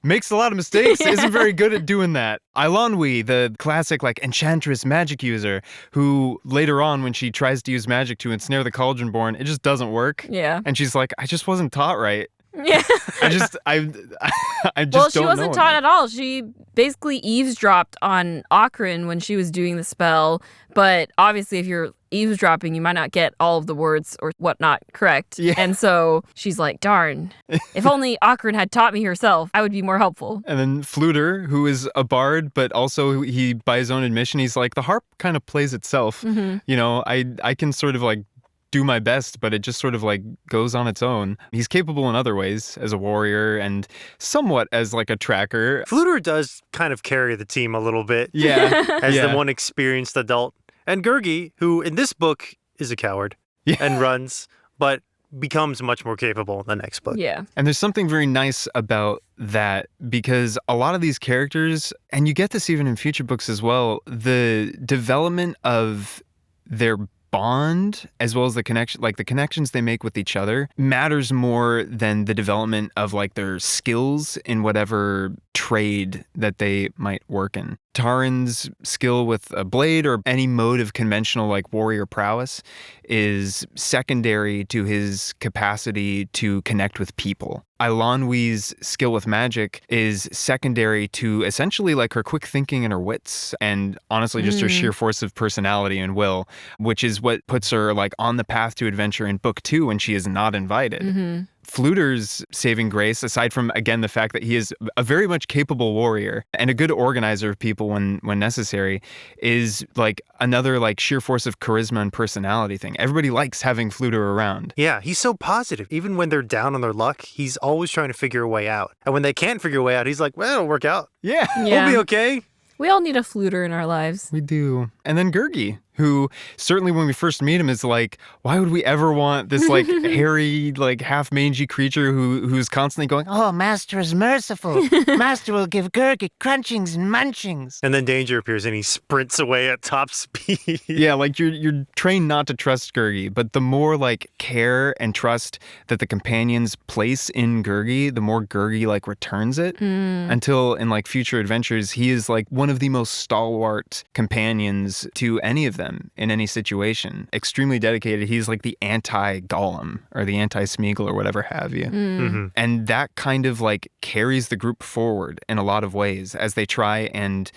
makes a lot of mistakes, isn't very good at doing that. Eilonwy, the classic, like, enchantress magic user, who later on, when she tries to use magic to ensnare the Cauldronborn, it just doesn't work. Yeah. And she's like, I just wasn't taught right. Yeah. I just Well, she don't wasn't know taught it. at all. She basically eavesdropped on Akron when she was doing the spell. But obviously, if you're eavesdropping, you might not get all of the words or whatnot correct. Yeah. And so she's like, darn, if only Akron had taught me herself, I would be more helpful. And then Fluter, who is a bard, but also he, by his own admission, he's like, the harp kind of plays itself. You know, I can sort of like do my best, but it just sort of like goes on its own. He's capable in other ways as a warrior and somewhat as like a tracker. Fluter does kind of carry the team a little bit. Yeah. As the one experienced adult. And Gurgi, who in this book is a coward and runs, but becomes much more capable in the next book. Yeah. And there's something very nice about that because a lot of these characters, and you get this even in future books as well, the development of their bond as well as the connection, like the connections they make with each other, matters more than the development of like their skills in whatever trade that they might work in. Taran's skill with a blade or any mode of conventional like warrior prowess is secondary to his capacity to connect with people. Eilonwy's skill with magic is secondary to essentially like her quick thinking and her wits, and honestly just her sheer force of personality and will, which is what puts her like on the path to adventure in book 2 when she is not invited. Fluter's saving grace, aside from, again, the fact that he is a very much capable warrior and a good organizer of people when necessary, is like another like sheer force of charisma and personality thing. Everybody likes having Fluter around. Yeah, he's so positive. Even when they're down on their luck, he's always trying to figure a way out. And when they can't figure a way out, he's like, well, it'll work out. Yeah. We'll be okay. We all need a Fluter in our lives. We do. And then Gurgi, who certainly when we first meet him is like, why would we ever want this like hairy, like half mangy creature who's constantly going, Oh, Master is merciful. Master will give Gurgi crunchings and munchings. And then danger appears and he sprints away at top speed. yeah, like you're trained not to trust Gurgi, but the more like care and trust that the companions place in Gurgi, the more Gurgi like returns it until in like future adventures, he is like one of the most stalwart companions to any of them in any situation. Extremely dedicated. He's like the anti-Gollum or the anti-Smeagol or whatever have you. And that kind of like carries the group forward in a lot of ways as they try and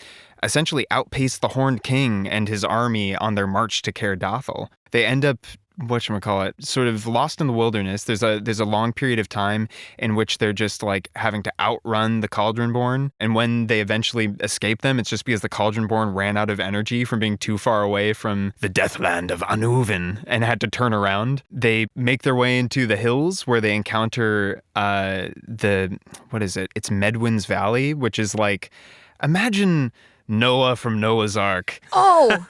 essentially outpace the Horned King and his army on their march to Caer Dathel. They end up, whatchamacallit, sort of lost in the wilderness. There's a long period of time in which they're just like having to outrun the Cauldronborn. And when they eventually escape them, it's just because the Cauldronborn ran out of energy from being too far away from the Deathland of Anuvin and had to turn around. They make their way into the hills where they encounter it's Medwin's Valley, which is like, imagine Noah from Noah's Ark. Oh!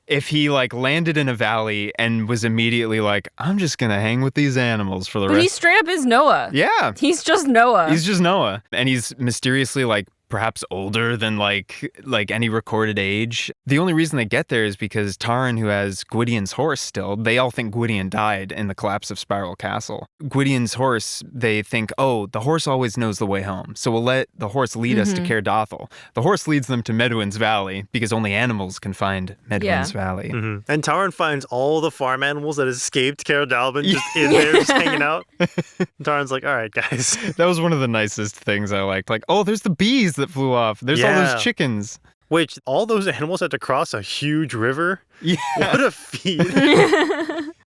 If he like landed in a valley and was immediately like, I'm just going to hang with these animals for the But rest. he straight up is Noah. Yeah. He's just Noah. He's just Noah. And he's mysteriously like perhaps older than like any recorded age. The only reason they get there is because Taran, who has Gwydion's horse still, they all think Gwydion died in the collapse of Spiral Castle. Gwydion's horse, they think, oh, the horse always knows the way home, so we'll let the horse lead us to Caer Dathel. The horse leads them to Medwin's Valley because only animals can find Medwin's Valley. And Taran finds all the farm animals that escaped Caer Dathel just in there, just hanging out. And Taran's like, all right, guys. That was one of the nicest things I liked. Like, oh, there's the bees that flew off. There's all those chickens. Which, all those animals had to cross a huge river? Yeah. What a feat.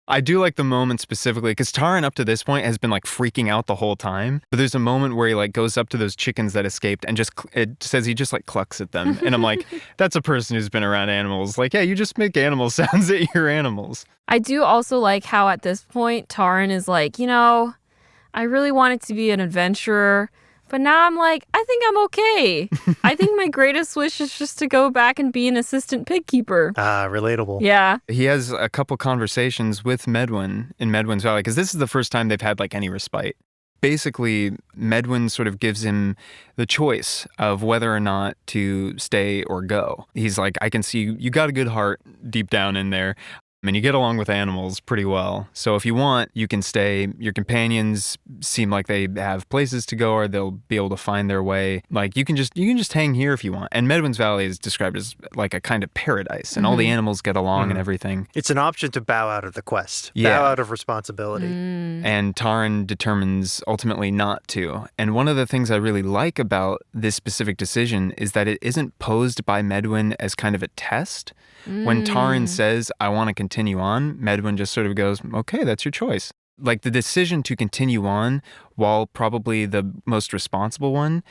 I do like the moment specifically because Taran up to this point has been like freaking out the whole time. But there's a moment where he like goes up to those chickens that escaped and just, it says he just like clucks at them. And I'm like, that's a person who's been around animals. Like, yeah, you just make animal sounds at your animals. I do also like how at this point Taran is like, I really wanted to be an adventurer, But now I'm like, I think I'm okay. I think my greatest wish is just to go back and be an assistant pig keeper. Relatable. Yeah. He has a couple conversations with Medwin in Medwin's Valley, because this is the first time they've had like any respite. Basically, Medwin sort of gives him the choice of whether or not to stay or go. He's like, I can see you got a good heart deep down in there. I mean, you get along with animals pretty well. So if you want, you can stay. Your companions seem like they have places to go, or they'll be able to find their way. Like you can just hang here if you want. And Medwin's Valley is described as like a kind of paradise, and all the animals get along and everything. It's an option to bow out of the quest, Yeah. bow out of responsibility. And Taran determines ultimately not to. And one of the things I really like about this specific decision is that it isn't posed by Medwin as kind of a test. When Taran says, I want to continue on, Medwin just sort of goes, okay, that's your choice. Like the decision to continue on, while probably the most responsible one,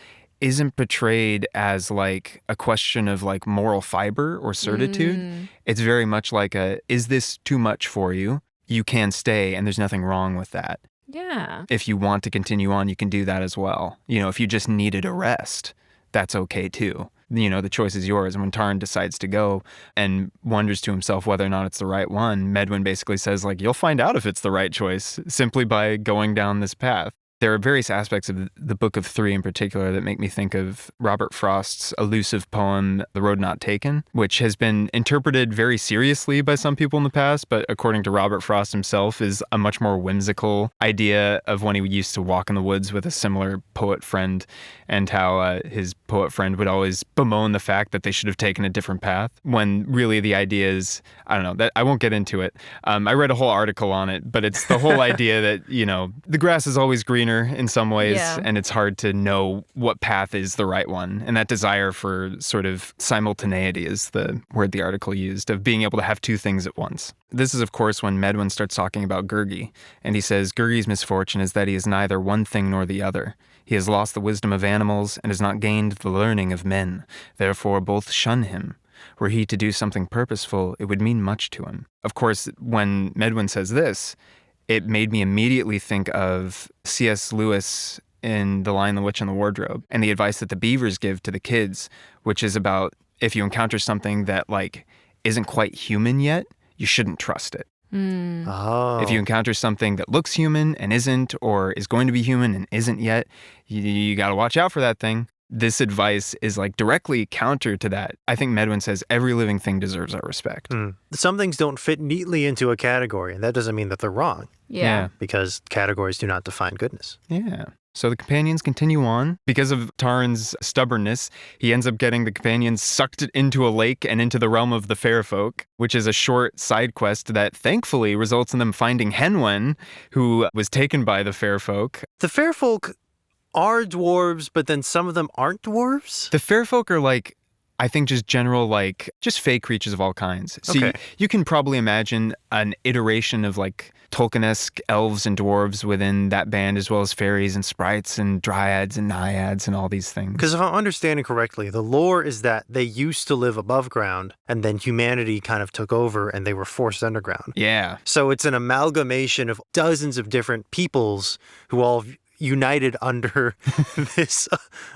isn't portrayed as like a question of like moral fiber or certitude. It's very much like is this too much for you? You can stay, and there's nothing wrong with that. Yeah. If you want to continue on, you can do that as well. You know, if you just needed a rest, that's okay too. You know, the choice is yours. And when Taran decides to go and wonders to himself whether or not it's the right one, Medwin basically says, like, you'll find out if it's the right choice simply by going down this path. There are various aspects of the Book of Three in particular that make me think of Robert Frost's elusive poem, The Road Not Taken, which has been interpreted very seriously by some people in the past, but according to Robert Frost himself, is a much more whimsical idea of when he used to walk in the woods with a similar poet friend, and how his poet friend would always bemoan the fact that they should have taken a different path, when really the idea is, I don't know, that I won't get into it. I read a whole article on it, but it's the whole idea that, you know, the grass is always greener in some ways, and it's hard to know what path is the right one. And that desire for sort of simultaneity is the word the article used, of being able to have two things at once. This is, of course, when Medwin starts talking about Gurgi, and he says, Gurgi's misfortune is that he is neither one thing nor the other. He has lost the wisdom of animals and has not gained the learning of men. Therefore, both shun him. Were he to do something purposeful, it would mean much to him. Of course, when Medwin says this, it made me immediately think of C.S. Lewis in The Lion, the Witch, and the Wardrobe, and the advice that the beavers give to the kids, which is about if you encounter something that like isn't quite human yet, you shouldn't trust it. If you encounter something that looks human and isn't, or is going to be human and isn't yet, you got to watch out for that thing. This advice is like directly counter to that. I think Medwin says every living thing deserves our respect. Some things don't fit neatly into a category, and that doesn't mean that they're wrong. Yeah. Because categories do not define goodness. Yeah. So the companions continue on. Because of Taran's stubbornness, he ends up getting the companions sucked into a lake and into the realm of the fair folk, which is a short side quest that thankfully results in them finding Henwen, who was taken by the fair folk. The fair folk are dwarves, but then some of them aren't dwarves? The fair folk are like, I think just general, like, just fey creatures of all kinds. So Okay. you can probably imagine an iteration of like Tolkien-esque elves and dwarves within that band, as well as fairies and sprites and dryads and naiads and all these things. Because if I'm understanding correctly, the lore is that they used to live above ground, and then humanity kind of took over and they were forced underground. Yeah. So it's an amalgamation of dozens of different peoples who all united under this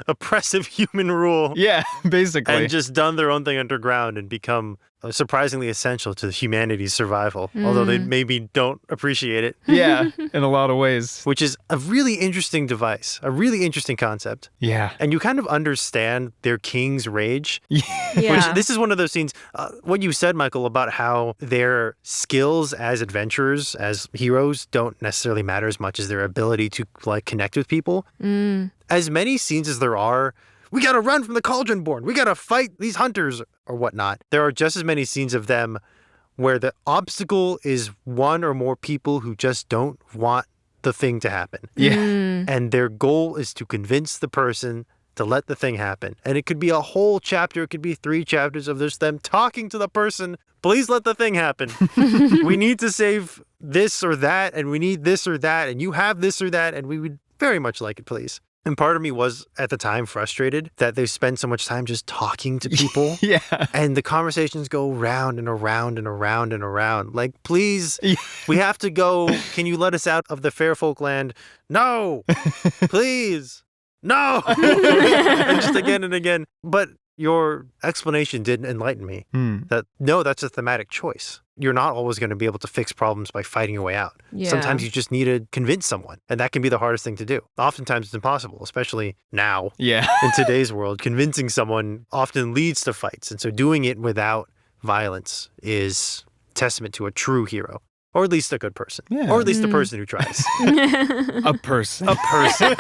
oppressive human rule. Yeah, basically. And just done their own thing underground and become surprisingly essential to humanity's survival, although they maybe don't appreciate it. Yeah, in a lot of ways. Which is a really interesting device, a really interesting concept. Yeah. And you kind of understand their king's rage. Yeah. Which, this is one of those scenes, what you said, Michael, about how their skills as adventurers, as heroes, don't necessarily matter as much as their ability to like connect with people. As many scenes as there are, we got to run from the Cauldron Born. We got to fight these hunters or whatnot. There are just as many scenes of them where the obstacle is one or more people who just don't want the thing to happen. Yeah. And their goal is to convince the person to let the thing happen. And it could be a whole chapter. It could be 3 chapters of just them talking to the person. Please let the thing happen. We need to save this or that, and we need this or that, and you have this or that, and we would very much like it, please. And part of me was, at the time, frustrated that they spend so much time just talking to people. Yeah. And the conversations go round and around and around and around. Like, please, we have to go. Can you let us out of the Fairfolk land? No, please. no! And just again and again. But your explanation didn't enlighten me. That no, that's a thematic choice. You're not always going to be able to fix problems by fighting your way out. Yeah. Sometimes you just need to convince someone, and that can be the hardest thing to do. Oftentimes it's impossible, especially now. Yeah. In today's world, convincing someone often leads to fights, and so doing it without violence is testament to a true hero. Or at least a good person. Yeah. Or at least a person who tries. A person. A person.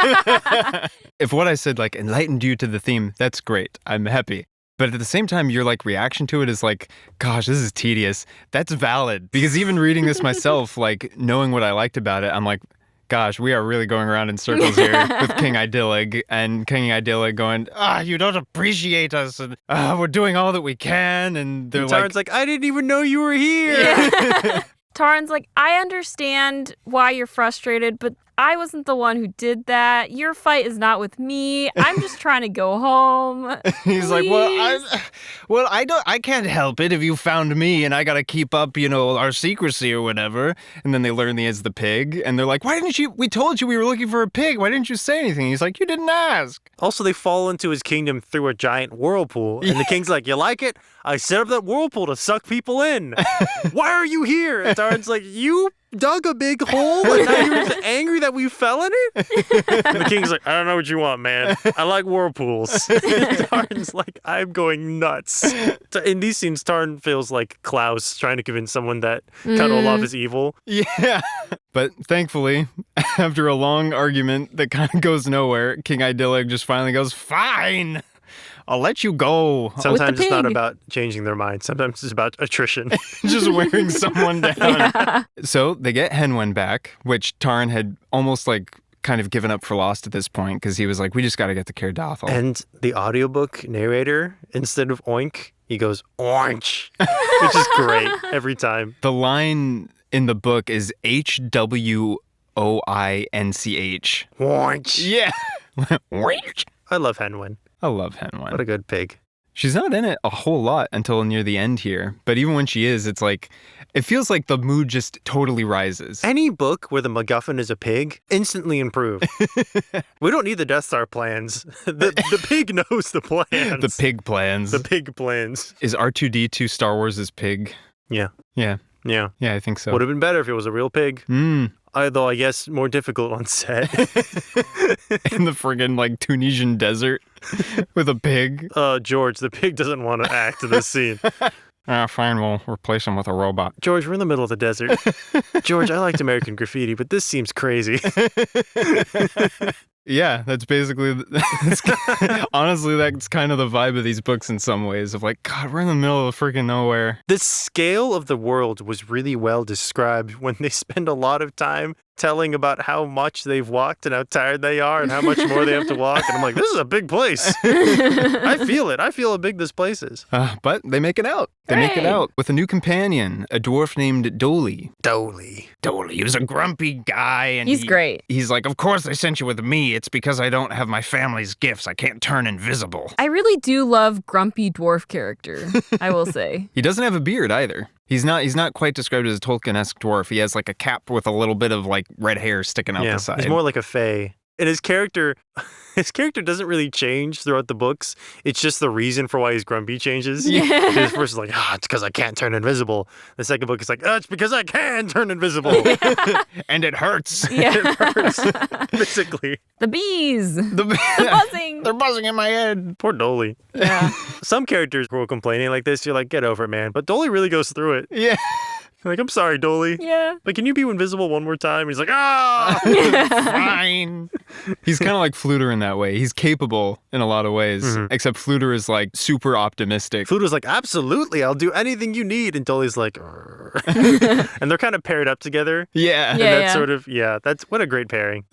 If what I said like enlightened you to the theme, that's great. I'm happy. But at the same time, your like reaction to it is like, gosh, this is tedious. That's valid. Because even reading this myself, like knowing what I liked about it, I'm like, gosh, we are really going around in circles here with King Idyllic, and King Idyllic going, you don't appreciate us, and we're doing all that we can, and they're Taran's like, I didn't even know you were here. Yeah. Taran's like, I understand why you're frustrated, but I wasn't the one who did that. Your fight is not with me. I'm just trying to go home. He's like, I can't help it if you found me and I got to keep up, our secrecy or whatever. And then they learn he is the pig, and they're like, we told you we were looking for a pig. Why didn't you say anything? He's like, you didn't ask. Also, they fall into his kingdom through a giant whirlpool. And the king's like, you like it? I set up that whirlpool to suck people in. Why are you here? And Taran's like, you dug a big hole and now you're just angry that we fell in it? And the king's like, I don't know what you want, man. I like whirlpools. Taran's like, I'm going nuts. In these scenes, Taran feels like Klaus trying to convince someone that Count Olaf is evil. Yeah. But thankfully, after a long argument that kind of goes nowhere, King Idyllic just finally goes, fine, I'll let you go. Sometimes it's not about changing their mind. Sometimes it's about attrition. Just wearing someone down. Yeah. So they get Henwen back, which Taran had almost like kind of given up for lost at this point because he was like, we just got to get to Caer Dathel. And the audiobook narrator, instead of oink, he goes orange, which is great every time. The line in the book is HWOINCH. Orange. Yeah. Orange. I love Henwen. I love Henwen. What a good pig. She's not in it a whole lot until near the end here. But even when she is, it's like, it feels like the mood just totally rises. Any book where the MacGuffin is a pig, instantly improve. We don't need the Death Star plans. The pig knows the plans. The pig plans. The pig plans. Is R2-D2 Star Wars' pig? Yeah. Yeah. Yeah. Yeah, I think so. Would have been better if it was a real pig. Although I guess more difficult on set. In the friggin' like Tunisian desert with a pig. George, the pig doesn't want to act in this scene. Fine, we'll replace him with a robot. George, we're in the middle of the desert. George, I liked American Graffiti, but this seems crazy. Yeah, that's basically, honestly, that's kind of the vibe of these books in some ways of like, God, we're in the middle of freaking nowhere. The scale of the world was really well described when they spend a lot of time telling about how much they've walked and how tired they are and how much more they have to walk. And I'm like, this is a big place. I feel it. I feel how big this place is. But they make it out. They make it out with a new companion, a dwarf named Dolly. Dolly. He was a grumpy guy. And he's great. He's like, of course they sent you with me. It's because I don't have my family's gifts. I can't turn invisible. I really do love grumpy dwarf character, I will say. He doesn't have a beard either. He's not quite described as a Tolkien-esque dwarf. He has like a cap with a little bit of like red hair sticking out the side. He's more like a fae. And his character doesn't really change throughout the books. It's just the reason for why he's grumpy changes. Yeah. His first is like, it's because I can't turn invisible. The second book is like, it's because I can turn invisible. And it hurts. Yeah. It hurts, physically. The bees. The buzzing. They're buzzing in my head. Poor Dolly. Yeah. Some characters who are complaining like this, you're like, get over it, man. But Dolly really goes through it. Yeah. Like, I'm sorry, Dolly. Yeah. Like, can you be invisible one more time? He's like, fine. He's kind of like Fluter in that way. He's capable in a lot of ways, except Fluter is like super optimistic. Fluter's like, absolutely, I'll do anything you need. And Dolly's like, and they're kind of paired up together. Yeah. And that's sort of, that's what a great pairing.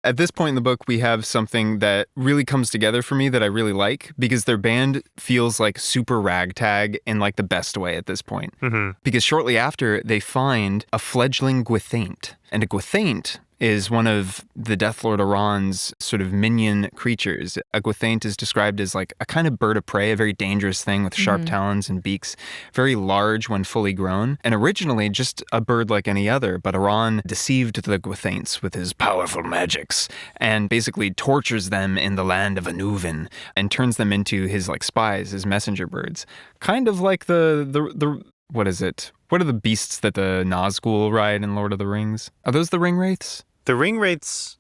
At this point in the book, we have something that really comes together for me that I really like because their band feels like super ragtag in like the best way at this point. Because shortly after, they find a fledgling Gwythaint. And a Gwythaint is one of the Death Lord Aran's sort of minion creatures. A Gwythaint is described as like a kind of bird of prey, a very dangerous thing with sharp talons and beaks, very large when fully grown, and originally just a bird like any other, but Aran deceived the Gwythaints with his powerful magics and basically tortures them in the land of Anuvin and turns them into his like spies, his messenger birds. Kind of like the what is it? What are the beasts that the Nazgul ride in Lord of the Rings? Are those the ring wraiths? The ring wraiths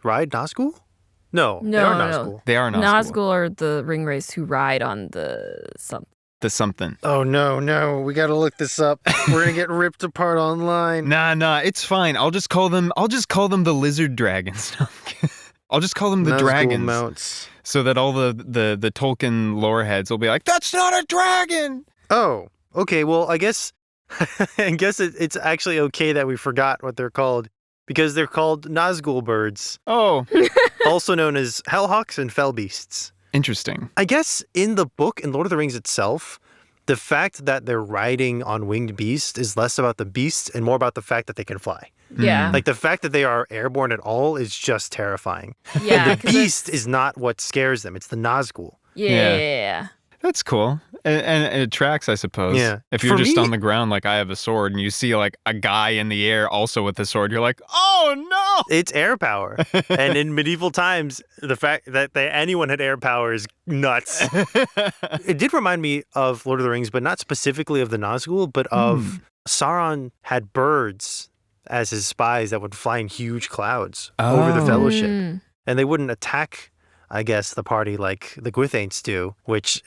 ride Nazgul? No, they are Nazgul. No. They are Nazgul. Nazgul are the ring wraiths who ride on the something. The something. Oh, no. We got to look this up. We're going to get ripped apart online. Nah, it's fine. I'll just call them the lizard dragons. I'll just call them the Nazgul dragons. mounts. So that all the Tolkien lore heads will be like, that's not a dragon! Oh, okay. Well, I guess it's actually okay that we forgot what they're called because they're called Nazgul birds, Oh, also known as hellhawks and fell beasts. interesting. I guess in the book, in Lord of the Rings itself, the fact that they're riding on winged beasts is less about the beasts and more about the fact that they can fly. Yeah. Like the fact that they are airborne at all is just terrifying. Yeah. The beast is not what scares them. It's the Nazgul. Yeah. That's cool. And it tracks, I suppose. Yeah. If you're For just me- on the ground like I have a sword and you see like a guy in the air also with a sword, you're like, oh no! It's air power. And in medieval times, the fact that anyone had air power is nuts. It did remind me of Lord of the Rings, but not specifically of the Nazgul, but of Sauron had birds as his spies that would fly in huge clouds over the Oh. Fellowship. Mm. And they wouldn't attack, I guess, the party like the Gwythaints do, which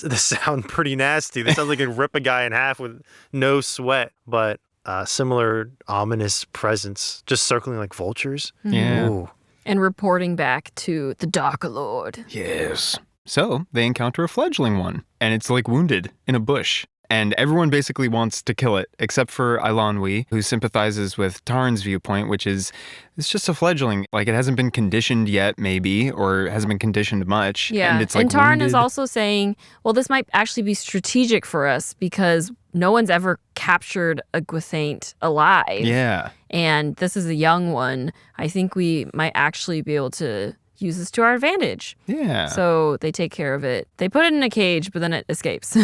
they sound pretty nasty. They sound like they could rip a guy in half with no sweat, but similar ominous presence, just circling like vultures. Yeah. Ooh. And reporting back to the Dark Lord. Yes. So they encounter a fledgling one, and it's like wounded in a bush. And everyone basically wants to kill it, except for Eilonwy, who sympathizes with Taran's viewpoint, which is, it's just a fledgling. Like, it hasn't been conditioned yet, maybe, or hasn't been conditioned much. Yeah. And it's like Taran wounded. is also saying, well, this might actually be strategic for us because no one's ever captured a Gwythaint alive. Yeah. And this is a young one. I think we might actually be able to use this to our advantage. Yeah. So they take care of it. They put it in a cage, but then it escapes.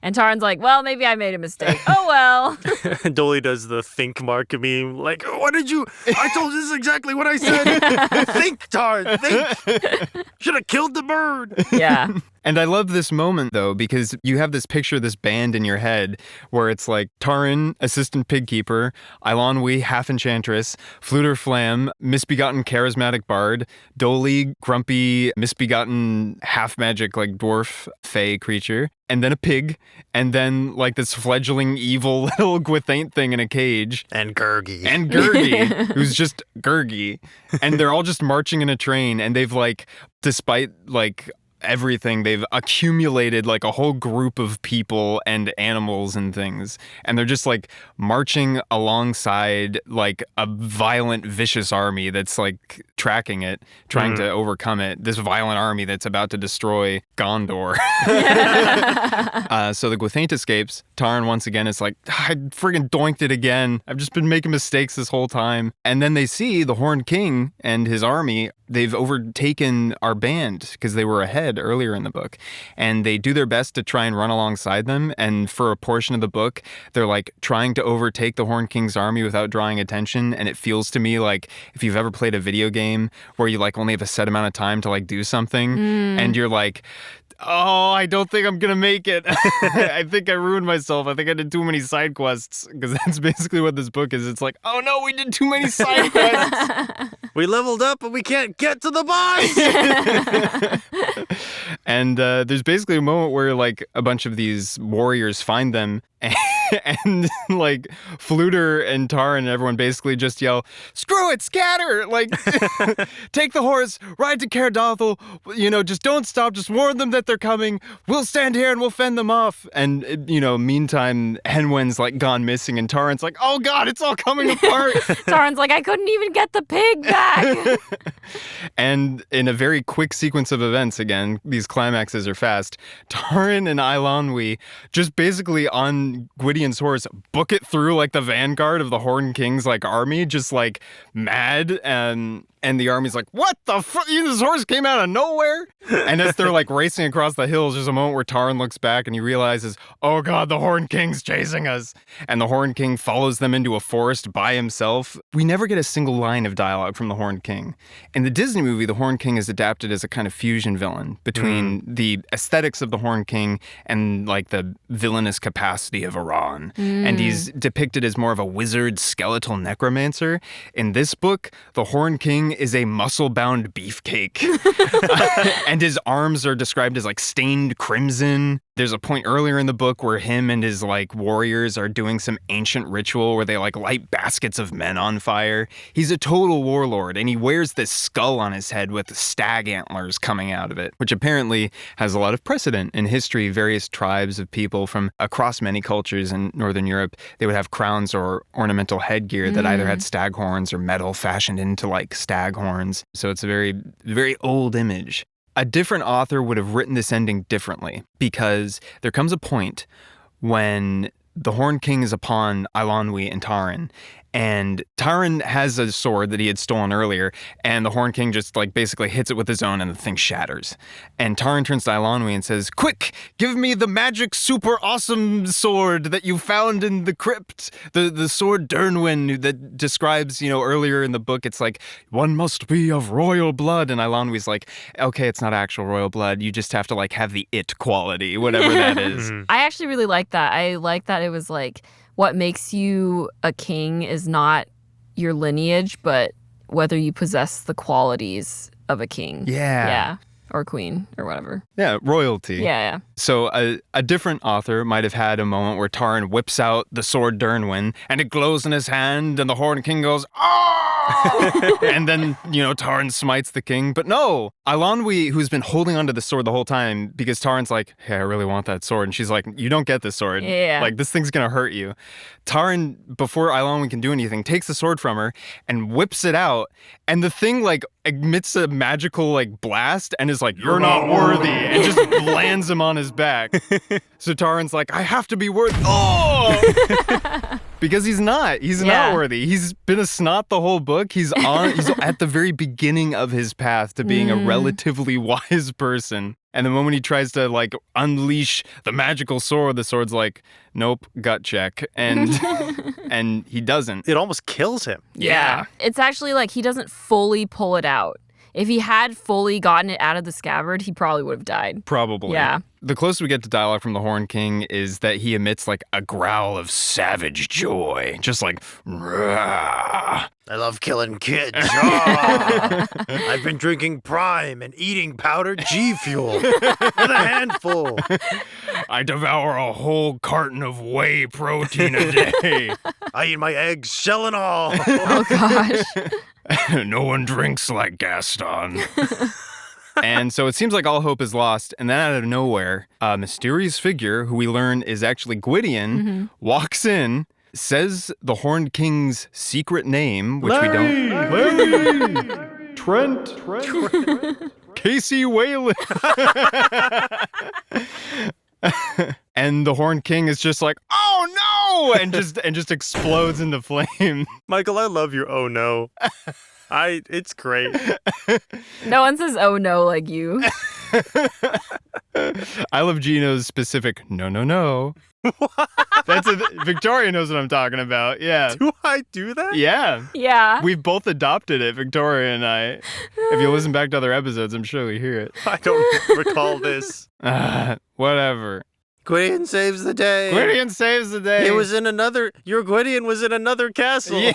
And Taran's like, well, maybe I made a mistake. Oh, well. Dolly does the think mark meme, like, what did you? I told you this is exactly what I said. Think, Taran, think. Should have killed the bird. Yeah. And I love this moment, though, because you have this picture, this band in your head where it's like Taran, assistant pigkeeper, Eilonwy, half enchantress, Fluter Flam, misbegotten charismatic bard, Dolly, grumpy, misbegotten half magic, like dwarf fey creature, and then a pig, and then like this fledgling evil little Gwythaint thing in a cage. And Gurgi. And Gurgi, who's just Gurgi. And they're all just marching in a train, and they've like, despite like everything, they've accumulated like a whole group of people and animals and things, and they're just like marching alongside like a violent, vicious army that's like tracking it, trying to overcome it, this violent army that's about to destroy Gondor. So the Gwythaint escapes. Taran once again is like, I friggin' doinked it again. I've just been making mistakes this whole time. And then they see the Horned King and his army. They've overtaken our band because they were ahead earlier in the book. And they do their best to try and run alongside them. And for a portion of the book, they're like trying to overtake the Horned King's army without drawing attention. And it feels to me like if you've ever played a video game where you like only have a set amount of time to like do something and you're like, oh, I don't think I'm going to make it. I think I ruined myself. I think I did too many side quests, because that's basically what this book is. It's like, oh no, we did too many side quests. We leveled up, but we can't get to the boss. And there's basically a moment where like a bunch of these warriors find them and like Fluter and Taran and everyone basically just yell, screw it, scatter! Like, take the horse, ride to Caer Dothel, just don't stop, just warn them that they're coming, we'll stand here and we'll fend them off. And, meantime, Henwen's like gone missing and Taran's like, oh god, it's all coming apart. Taran's like, I couldn't even get the pig back. back! And in a very quick sequence of events, again, these climaxes are fast, Taran and Eilonwy just basically on Gwydion's horse book it through like the vanguard of the Horn King's like army, just like mad, and the army's like, what the fuck? This horse came out of nowhere? And as they're like racing across the hills, there's a moment where Taran looks back and he realizes, oh God, the Horn King's chasing us. And the Horn King follows them into a forest by himself. We never get a single line of dialogue from the Horn King. In the Disney movie, the Horn King is adapted as a kind of fusion villain between the aesthetics of the Horn King and like the villainous capacity of Iran. And he's depicted as more of a wizard, skeletal necromancer. In this book, the Horn King is a muscle-bound beefcake. And his arms are described as like stained crimson. There's a point earlier in the book where him and his like warriors are doing some ancient ritual where they like light baskets of men on fire. He's a total warlord, and he wears this skull on his head with stag antlers coming out of it, which apparently has a lot of precedent in history. Various tribes of people from across many cultures in Northern Europe, they would have crowns or ornamental headgear that either had stag horns or metal fashioned into like stag horns. So it's a very, very old image. A different author would have written this ending differently, because there comes a point when the Horn King is upon Eilonwy and Taran, and Taran has a sword that he had stolen earlier, and the Horn King just like basically hits it with his own and the thing shatters. And Taran turns to Eilonwy and says, quick, give me the magic super awesome sword that you found in the crypt. The sword Dernwyn that describes, earlier in the book, it's like, one must be of royal blood. And Eilonwy's like, okay, it's not actual royal blood. You just have to like have the it quality, whatever that is. I actually really like that. I like that it was like, what makes you a king is not your lineage, but whether you possess the qualities of a king. Yeah. Or queen or whatever. Yeah, royalty. Yeah. So a different author might have had a moment where Taran whips out the sword Dernwyn and it glows in his hand and the Horn King goes, oh! And then, Taran smites the king. But no, Eilonwy, who's been holding onto the sword the whole time because Taran's like, hey, I really want that sword. And she's like, you don't get this sword. Yeah. Like, this thing's going to hurt you. Taran, before Eilonwy can do anything, takes the sword from her and whips it out. And the thing, like, emits a magical, like, blast and is like, you're not worthy. And just lands him on his back. So Taran's like, I have to be worthy. Oh! Because he's not. He's not worthy. He's been a snot the whole book. He's at the very beginning of his path to being a relatively wise person. And the moment he tries to like unleash the magical sword, the sword's like, nope, gut check. And and he doesn't. It almost kills him. Yeah. It's actually like he doesn't fully pull it out. If he had fully gotten it out of the scabbard, he probably would have died. Probably. Yeah. The closest we get to dialogue from the Horn King is that he emits like a growl of savage joy. Just like, rah. I love killing kids. I've been drinking Prime and eating powdered G Fuel with a handful. I devour a whole carton of whey protein a day. I eat my eggs, shell and all. Oh, gosh. No one drinks like Gaston. And so it seems like all hope is lost. And then out of nowhere, a mysterious figure who we learn is actually Gwydion walks in, says the Horned King's secret name, which we don't. Larry! Trent! Casey Whalen. And the Horned King is just like, oh no! And just explodes into flame. Michael, I love your oh no. It's great. No one says oh no like you. I love Gino's specific no. That's Victoria knows what I'm talking about. Yeah. Do I do that? Yeah. Yeah. We've both adopted it, Victoria and I. If you listen back to other episodes, I'm sure we hear it. I don't recall this. Whatever. Gwydion saves the day. Gwydion saves the day. Your Gwydion was in another castle. Yeah.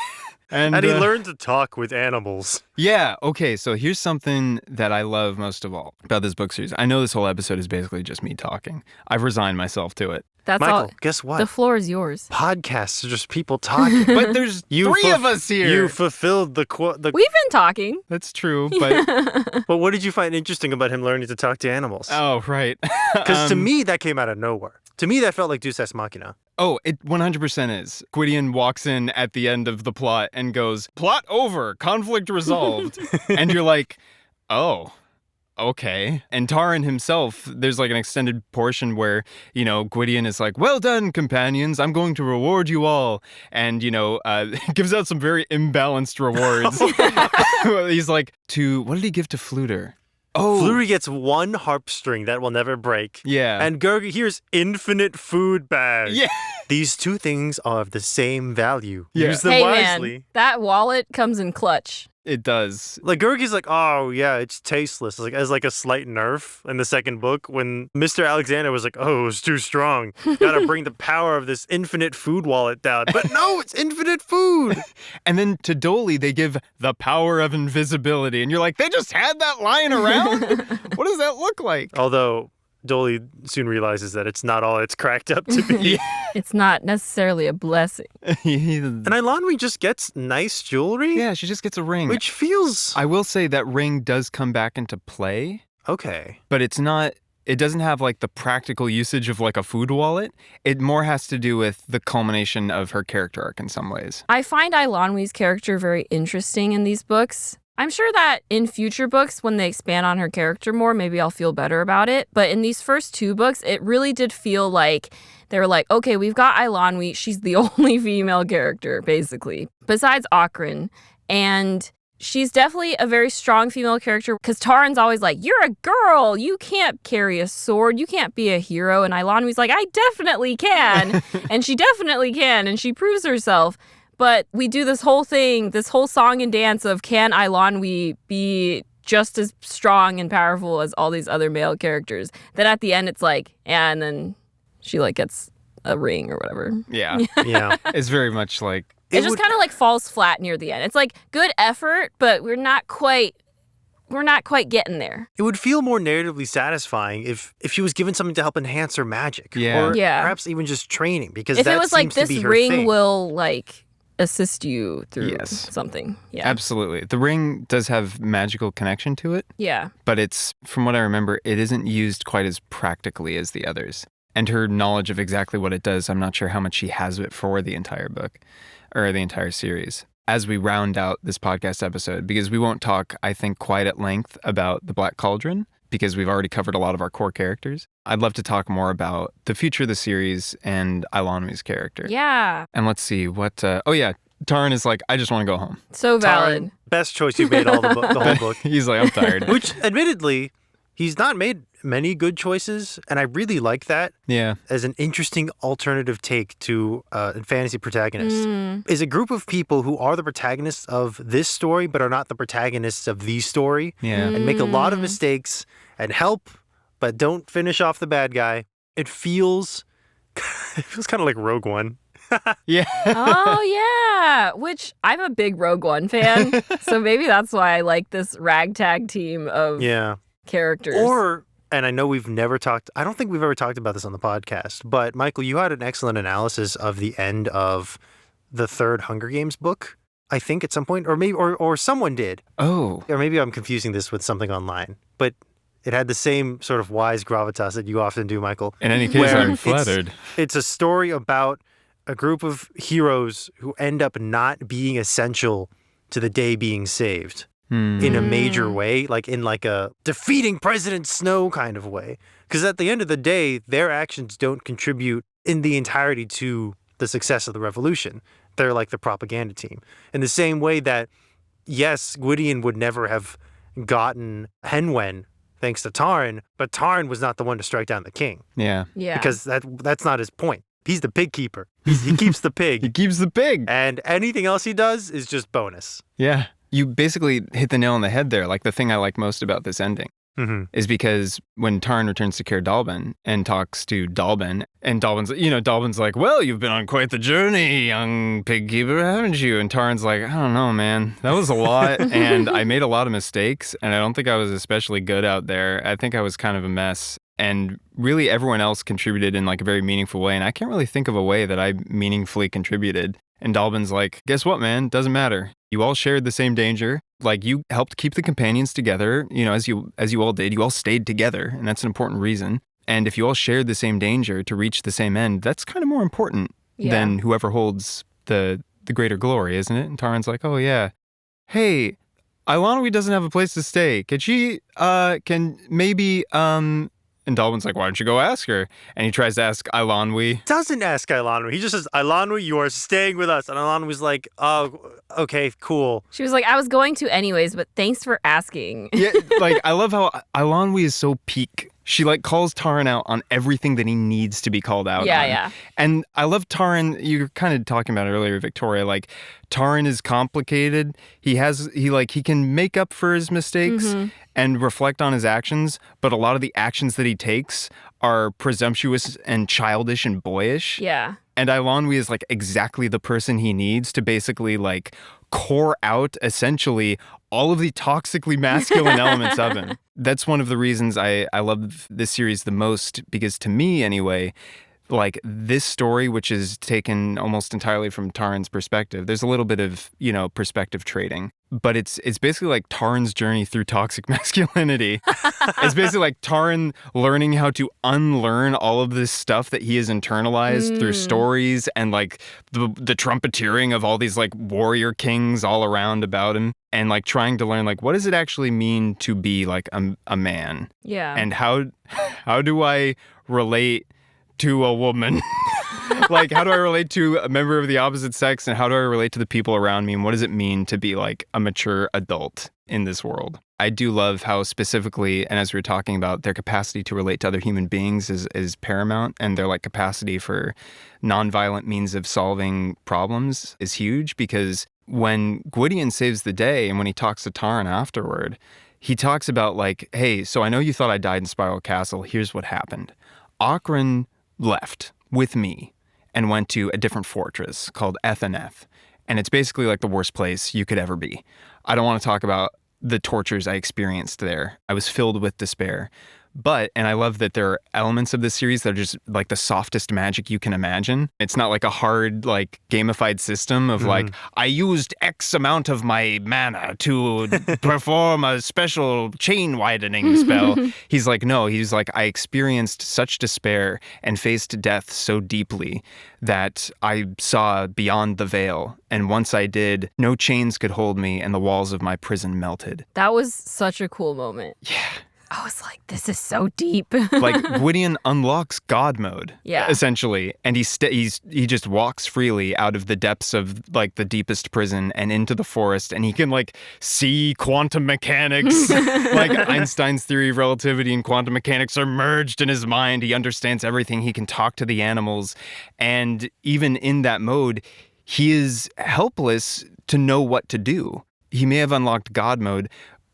And he learned to talk with animals. Yeah, okay, so here's something that I love most of all about this book series. I know this whole episode is basically just me talking. I've resigned myself to it. That's Michael, all. guess what? The floor is yours. Podcasts are just people talking. But there's three of us here. You fulfilled the We've been talking. That's true, but... But what did you find interesting about him learning to talk to animals? Oh, right. Because to me, that came out of nowhere. To me, that felt like Deus Ex Machina. Oh, it 100% is. Gwydion walks in at the end of the plot and goes, "Plot over, conflict resolved." And you're like, oh, okay. And Taran himself, there's like an extended portion where, Gwydion is like, "Well done, companions. I'm going to reward you all." And, gives out some very imbalanced rewards. He's like, what did he give to Fluter? Oh, Fluter gets one harp string that will never break. yeah. And Gurgi here's infinite food bags. Yeah. These two things are of the same value. Yeah. Use them Hey wisely. man, that wallet comes in clutch. It does. Like Gurgi's like, oh yeah, it's tasteless. Like as like a slight nerf in the second book when Mr. Alexander was like, oh, it's too strong. Gotta bring the power of this infinite food wallet down. But no, it's infinite food. And then to Dolly, they give the power of invisibility. And you're like, they just had that lying around? What does that look like? Although Dolly soon realizes that it's not all it's cracked up to be. It's not necessarily a blessing. And Eilonwy just gets nice jewelry, Yeah, she just gets a ring. which feels I will say that ring does come back into play, okay. but it doesn't have like the practical usage of like a food wallet. It more has to do with the culmination of her character arc in some ways. I find Eilonwy's character very interesting in these books. I'm sure that in future books, when they expand on her character more, maybe I'll feel better about it. But in these first two books, it really did feel like they were like, okay, we've got Eilonwy. She's the only female character, basically, besides Ockran. And she's definitely a very strong female character because Taran's always like, you're a girl. You can't carry a sword. You can't be a hero. And Eilonwy's like, I definitely can. And she definitely can. And she proves herself. But we do this whole thing, this whole song and dance of can Eilonwy be just as strong and powerful as all these other male characters. Then at the end, it's like, and then she like gets a ring or whatever. Yeah. Yeah. It's very much like... It just kind of like falls flat near the end. It's like good effort, but we're not quite getting there. It would feel more narratively satisfying if she was given something to help enhance her magic. Yeah. Or Yeah. perhaps even just training, because If that it was like seems to this be her ring thing. will like assist you through Yes. something. Yeah. Absolutely. The ring does have magical connection to it, Yeah. but it's, from what I remember, it isn't used quite as practically as the others. And her knowledge of exactly what it does, I'm not sure how much she has of it for the entire book or the entire series. As we round out this podcast episode, because we won't talk, I think, quite at length about the Black Cauldron, because we've already covered a lot of our core characters. I'd love to talk more about the future of the series and Eilonwy's character. Yeah. And let's see what, Taran is like, I just want to go home. So valid. Taran, best choice you've made the whole book. He's like, I'm tired. Which, admittedly, he's not made many good choices, and I really like that Yeah. as an interesting alternative take to fantasy protagonists. Is a group of people who are the protagonists of this story, but are not the protagonists of the story, Yeah. and make a lot of mistakes and help, but don't finish off the bad guy. It feels kind of like Rogue One. Yeah. Oh, yeah. Which I'm a big Rogue One fan. So maybe that's why I like this ragtag team of Yeah. characters. And I know I don't think we've ever talked about this on the podcast, but Michael, you had an excellent analysis of the end of the third Hunger Games book, I think at some point, or maybe, or someone did. Oh. Or maybe I'm confusing this with something online, but it had the same sort of wise gravitas that you often do, Michael. In any case, Where I'm it's- flattered. It's a story about a group of heroes who end up not being essential to the day being saved in a major way, like in like a defeating President Snow kind of way. Because at the end of the day, their actions don't contribute in the entirety to the success of the revolution. They're like the propaganda team. In the same way that, yes, Gwydion would never have gotten Henwen thanks to Taran, but Taran was not the one to strike down the king. Yeah. yeah. Because that's not his point. He's the pig keeper. He keeps the He pig. keeps the pig. And anything else he does is just bonus. Yeah. You basically hit the nail on the head there. Like the thing I like most about this ending Mm-hmm. is because when Taran returns to Caer Dallben and talks to Dallben, and Dallben's like, well, you've been on quite the journey, young pig keeper, haven't you? And Taran's like, I don't know, man. That was a lot. And I made a lot of mistakes. And I don't think I was especially good out there. I think I was kind of a mess. And really everyone else contributed in like a very meaningful way. And I can't really think of a way that I meaningfully contributed. And Dallben's like, guess what, man? Doesn't matter. You all shared the same danger. Like, you helped keep the companions together, as you all did. You all stayed together, and that's an important reason. And if you all shared the same danger to reach the same end, that's kind of more important than whoever holds the greater glory, isn't it? And Taran's like, oh yeah, hey, Eilonwy doesn't have a place to stay. Can she, and Dalwyn's like, why don't you go ask her? And he tries to ask Eilonwy. Doesn't ask Eilonwy. He just says, Eilonwy, you are staying with us. And Eilonwy's like, oh, okay, cool. She was like, I was going to anyways, but thanks for asking. Yeah, like, I love how Eilonwy is so peak. She, like, calls Taran out on everything that he needs to be called out on. Yeah. And I love Taran. You were kind of talking about it earlier, Victoria. Like, Taran is complicated. He can make up for his mistakes and reflect on his actions, but a lot of the actions that he takes are presumptuous and childish and boyish. Yeah. And Eilonwy is, like, exactly the person he needs to basically, like, core out, essentially, all of the toxically masculine elements of him. That's one of the reasons I love this series the most, because to me, anyway, like, this story, which is taken almost entirely from Taran's perspective, there's a little bit of, perspective trading. But it's basically like Taran's journey through toxic masculinity. It's basically like Taran learning how to unlearn all of this stuff that he has internalized through stories and, like, the trumpeteering of all these, like, warrior kings all around about him, and, like, trying to learn, like, what does it actually mean to be, like, a man? Yeah. And how do I relate to a woman? Like, how do I relate to a member of the opposite sex, and how do I relate to the people around me, and what does it mean to be, like, a mature adult in this world? I do love how specifically, and as we were talking about, their capacity to relate to other human beings is paramount, and their, like, capacity for nonviolent means of solving problems is huge, because when Gwydion saves the day and when he talks to Taran afterward, he talks about, like, hey, so I know you thought I died in Spiral Castle. Here's what happened. Oghran left with me and went to a different fortress called Ethaneth. And it's basically like the worst place you could ever be. I don't want to talk about the tortures I experienced there. I was filled with despair. But, and I love that there are elements of this series that are just like the softest magic you can imagine. It's not like a hard, like, gamified system of like, I used X amount of my mana to perform a special chain widening spell. He's like, no, he's like, I experienced such despair and faced death so deeply that I saw beyond the veil. And once I did, no chains could hold me and the walls of my prison melted. That was such a cool moment. Yeah. I was like, this is so deep. Like, Gwydion unlocks God mode, essentially, and he just walks freely out of the depths of, like, the deepest prison and into the forest, and he can, like, see quantum mechanics. Like, Einstein's theory of relativity and quantum mechanics are merged in his mind. He understands everything. He can talk to the animals, and even in that mode, he is helpless to know what to do. He may have unlocked God mode,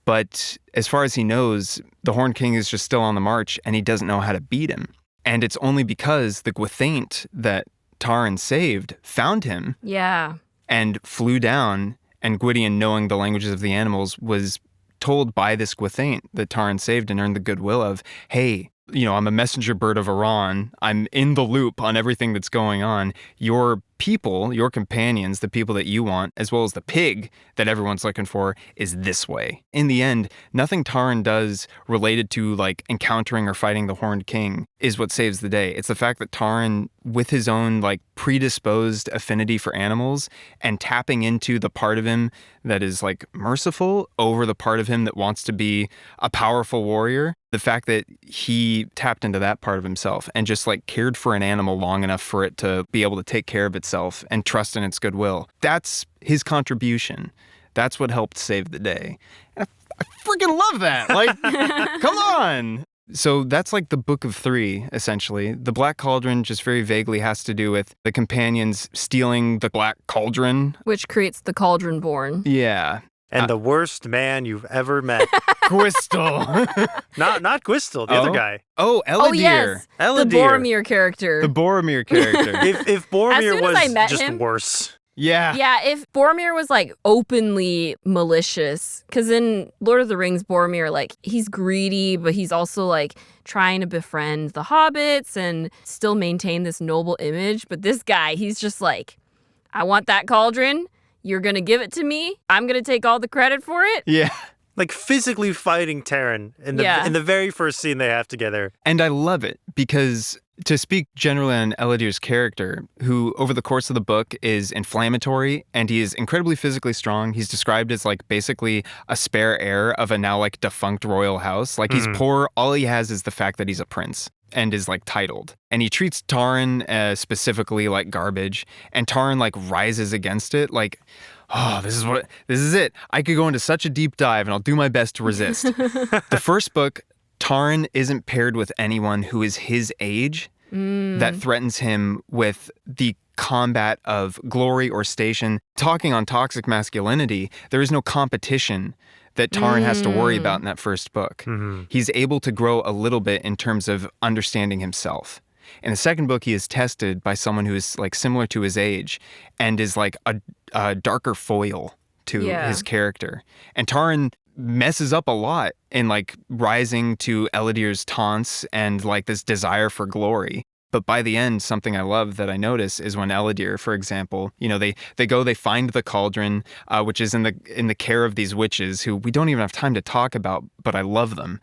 but as far as he knows, the Horned King is just still on the march, and he doesn't know how to beat him. And it's only because the Gwythaint that Taran saved found him and flew down, and Gwydion, knowing the languages of the animals, was told by this Gwythaint that Taran saved and earned the goodwill of, hey, I'm a messenger bird of Iran. I'm in the loop on everything that's going on. Your people, your companions, the people that you want, as well as the pig that everyone's looking for, is this way. In the end, nothing Taran does related to, like, encountering or fighting the Horned King is what saves the day. It's the fact that Taran, with his own, like, predisposed affinity for animals and tapping into the part of him that is, like, merciful over the part of him that wants to be a powerful warrior, the fact that he tapped into that part of himself and just, like, cared for an animal long enough for it to be able to take care of itself and trust in its goodwill. That's his contribution. That's what helped save the day. And I freaking love that. Like, come on. So that's like the book of three, essentially. The Black Cauldron just very vaguely has to do with the companions stealing the Black Cauldron. Which creates the Cauldron Born. Yeah. And the worst man you've ever met. Gwistle. Not Gwistle, the other guy. Oh, Ellidyr. Oh, yes. Ellidyr. The Boromir character. The Boromir character. If Boromir was just him, worse. Yeah. Yeah, if Boromir was, like, openly malicious, because in Lord of the Rings, Boromir, like, he's greedy, but he's also, like, trying to befriend the hobbits and still maintain this noble image. But this guy, he's just like, I want that cauldron. You're going to give it to me. I'm going to take all the credit for it. Yeah. like physically fighting Taryn in the very first scene they have together. And I love it because, to speak generally on Elodier's character, who over the course of the book is inflammatory and he is incredibly physically strong. He's described as like basically a spare heir of a now like defunct royal house. Like he's poor. All he has is the fact that he's a prince and is like titled. And he treats Taran specifically like garbage. And Taran like rises against it like, oh, this is it. I could go into such a deep dive and I'll do my best to resist. The first book, Taran isn't paired with anyone who is his age that threatens him with the combat of glory or station. Talking on toxic masculinity, there is no competition that Taran has to worry about in that first book. He's able to grow a little bit in terms of understanding himself. In the second book, he is tested by someone who is like similar to his age and is like a darker foil to his character. And Taran messes up a lot in like rising to Elodier's taunts and like this desire for glory. But by the end, something I love that I notice is when Elodier, for example, you know, they find the cauldron, which is in the care of these witches who we don't even have time to talk about, but I love them.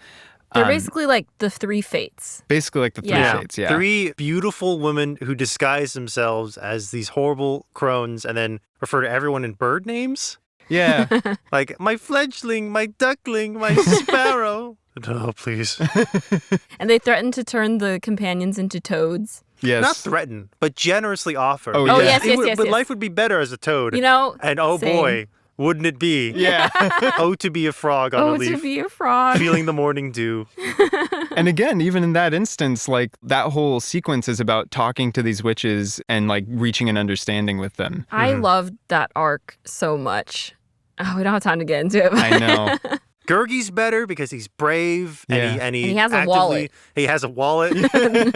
They're basically like the three fates. Basically like the three fates, yeah. Three beautiful women who disguise themselves as these horrible crones and then refer to everyone in bird names. Yeah. Like, my fledgling, my duckling, my sparrow. Oh, please. And they threaten to turn the companions into toads. Yes. Not threaten, but generously offer. Oh, Oh, yeah. yes. But life would be better as a toad. You know, And oh same. boy, wouldn't it be? Yeah. Oh, to be a frog on a Oh, leaf. to be a frog. Feeling the morning dew. And again, even in that instance, like that whole sequence is about talking to these witches and like reaching an understanding with them. I loved that arc so much. Oh, we don't have time to get into it. I know. Gurgi's better because he's brave and he has a actively, wallet. He has a wallet. He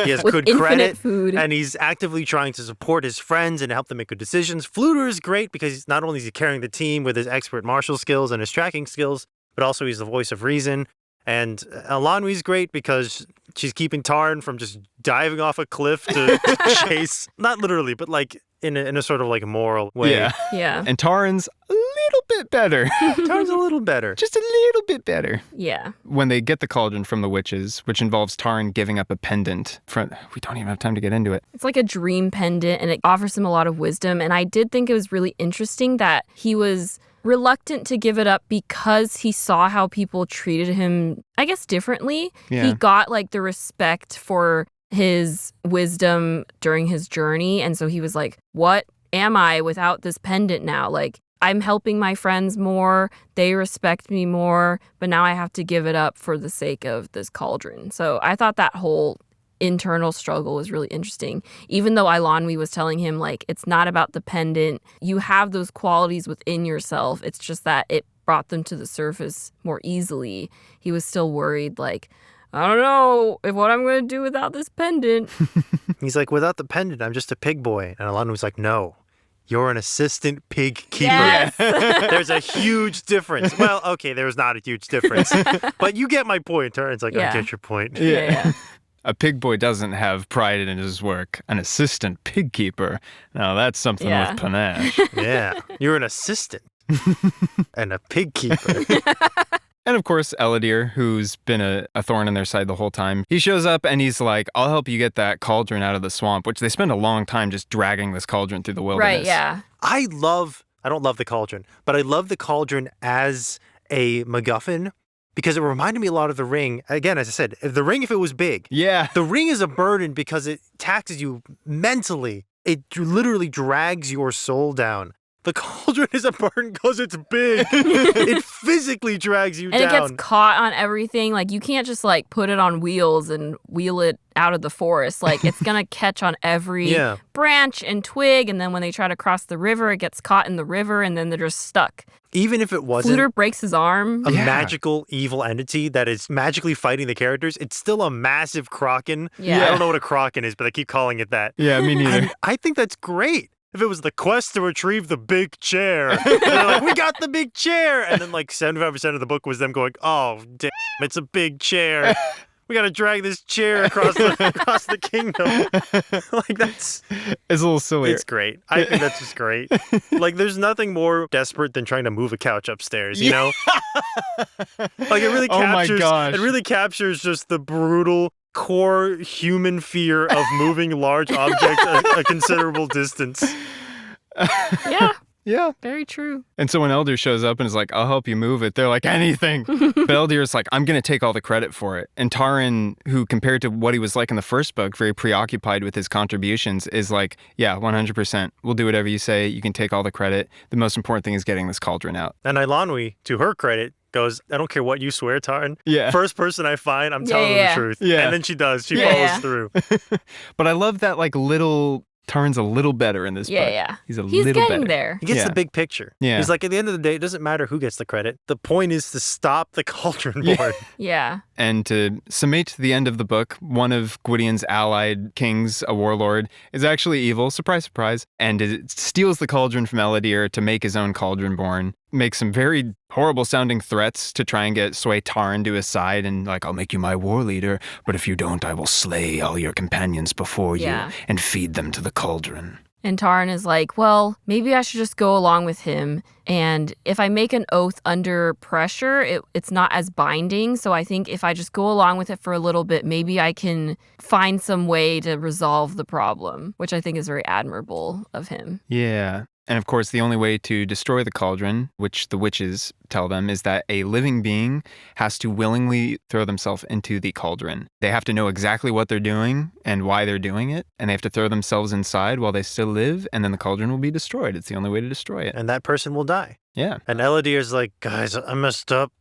has With good infinite credit. food. And he's actively trying to support his friends and help them make good decisions. Fluter is great because he's not only is he carrying the team with his expert martial skills and his tracking skills, but also he's the voice of reason. And Elanwi's great because she's keeping Taran from just diving off a cliff to chase, not literally, but like in a sort of like moral way. Yeah. Yeah. And Taran's a little bit better. Taran's a little better. Just a little bit better. Yeah. When they get the cauldron from the witches, which involves Taran giving up a pendant, we don't even have time to get into it. It's like a dream pendant and it offers him a lot of wisdom. And I did think it was really interesting that he was reluctant to give it up because he saw how people treated him, I guess, differently. Yeah. He got like the respect for his wisdom during his journey. And so he was like, what am I without this pendant now? Like, I'm helping my friends more. They respect me more. But now I have to give it up for the sake of this cauldron. So I thought that whole internal struggle was really interesting. Even though Eilonwy was telling him, like, it's not about the pendant. You have those qualities within yourself. It's just that it brought them to the surface more easily. He was still worried, like, I don't know what I'm going to do without this pendant. He's like, without the pendant, I'm just a pig boy. And Elanwi's like, no, you're an assistant pig keeper. Yes. There's a huge difference. Well, okay, there's not a huge difference. But you get my point. Taran's like, Yeah. I get your point. Yeah. A pig boy doesn't have pride in his work. An assistant pig keeper. Now that's something Yeah. with panache. Yeah. You're an assistant and a pig keeper. And of course, Elodier, who's been a thorn in their side the whole time, he shows up and he's like, I'll help you get that cauldron out of the swamp, which they spend a long time just dragging this cauldron through the wilderness. Right, yeah. I don't love the cauldron, but I love the cauldron as a MacGuffin because it reminded me a lot of the ring. Again, as I said, the ring, if it was big, Yeah. the ring is a burden because it taxes you mentally. It literally drags your soul down. The cauldron is a burden because it's big. It physically drags you And down. it gets caught on everything. Like, you can't just, like, put it on wheels and wheel it out of the forest. Like, it's going to catch on every Yeah. branch and twig. And then when they try to cross the river, it gets caught in the river and then they're just stuck. Even if it wasn't Fluter breaks his arm. a Yeah. magical evil entity that is magically fighting the characters, it's still a massive kraken. Yeah. I don't know what a kraken is, but I keep calling it that. Yeah, me neither. And I think that's great. If it was the quest to retrieve the big chair, and they're like, we got the big chair. And then like 75% of the book was them going, oh, damn, it's a big chair. we got to drag this chair across the kingdom. Like, that's... It's a little silly. It's great. I think that's just great. Like, there's nothing more desperate than trying to move a couch upstairs, you know? Like, it really captures... Oh my gosh. It really captures just the brutal, core human fear of moving large objects a considerable distance. Yeah. Yeah. Very true. And so when Eldir shows up and is like, I'll help you move it, they're like, anything. But Eldir's like, I'm going to take all the credit for it. And Taran, who compared to what he was like in the first book, very preoccupied with his contributions, is like, yeah, 100%. We'll do whatever you say. You can take all the credit. The most important thing is getting this cauldron out. And Eilonwy, to her credit, goes, I don't care what you swear, Taran. Yeah. First person I find, I'm telling them the truth. Yeah. And then she does. She follows through. But I love that, like, little... Taran's a little better in this book. Yeah. He's He's little getting better. there. He gets the big picture. Yeah. He's like, at the end of the day, it doesn't matter who gets the credit. The point is to stop the cauldron board. Yeah. And to summate the end of the book, one of Gwydion's allied kings, a warlord, is actually evil, surprise, surprise, and it steals the cauldron from Eldir to make his own cauldron born. Makes some very horrible-sounding threats to try and get sway Taran to his side and, like, I'll make you my war leader, but if you don't, I will slay all your companions before you and feed them to the cauldron. And Taran is like, well, maybe I should just go along with him. And if I make an oath under pressure, it's not as binding. So I think if I just go along with it for a little bit, maybe I can find some way to resolve the problem, which I think is very admirable of him. Yeah. And of course, the only way to destroy the cauldron, which the witches tell them, is that a living being has to willingly throw themselves into the cauldron. They have to know exactly what they're doing and why they're doing it, and they have to throw themselves inside while they still live, and then the cauldron will be destroyed. It's the only way to destroy it. And that person will die. Yeah. And Eldir's like, guys, I messed up.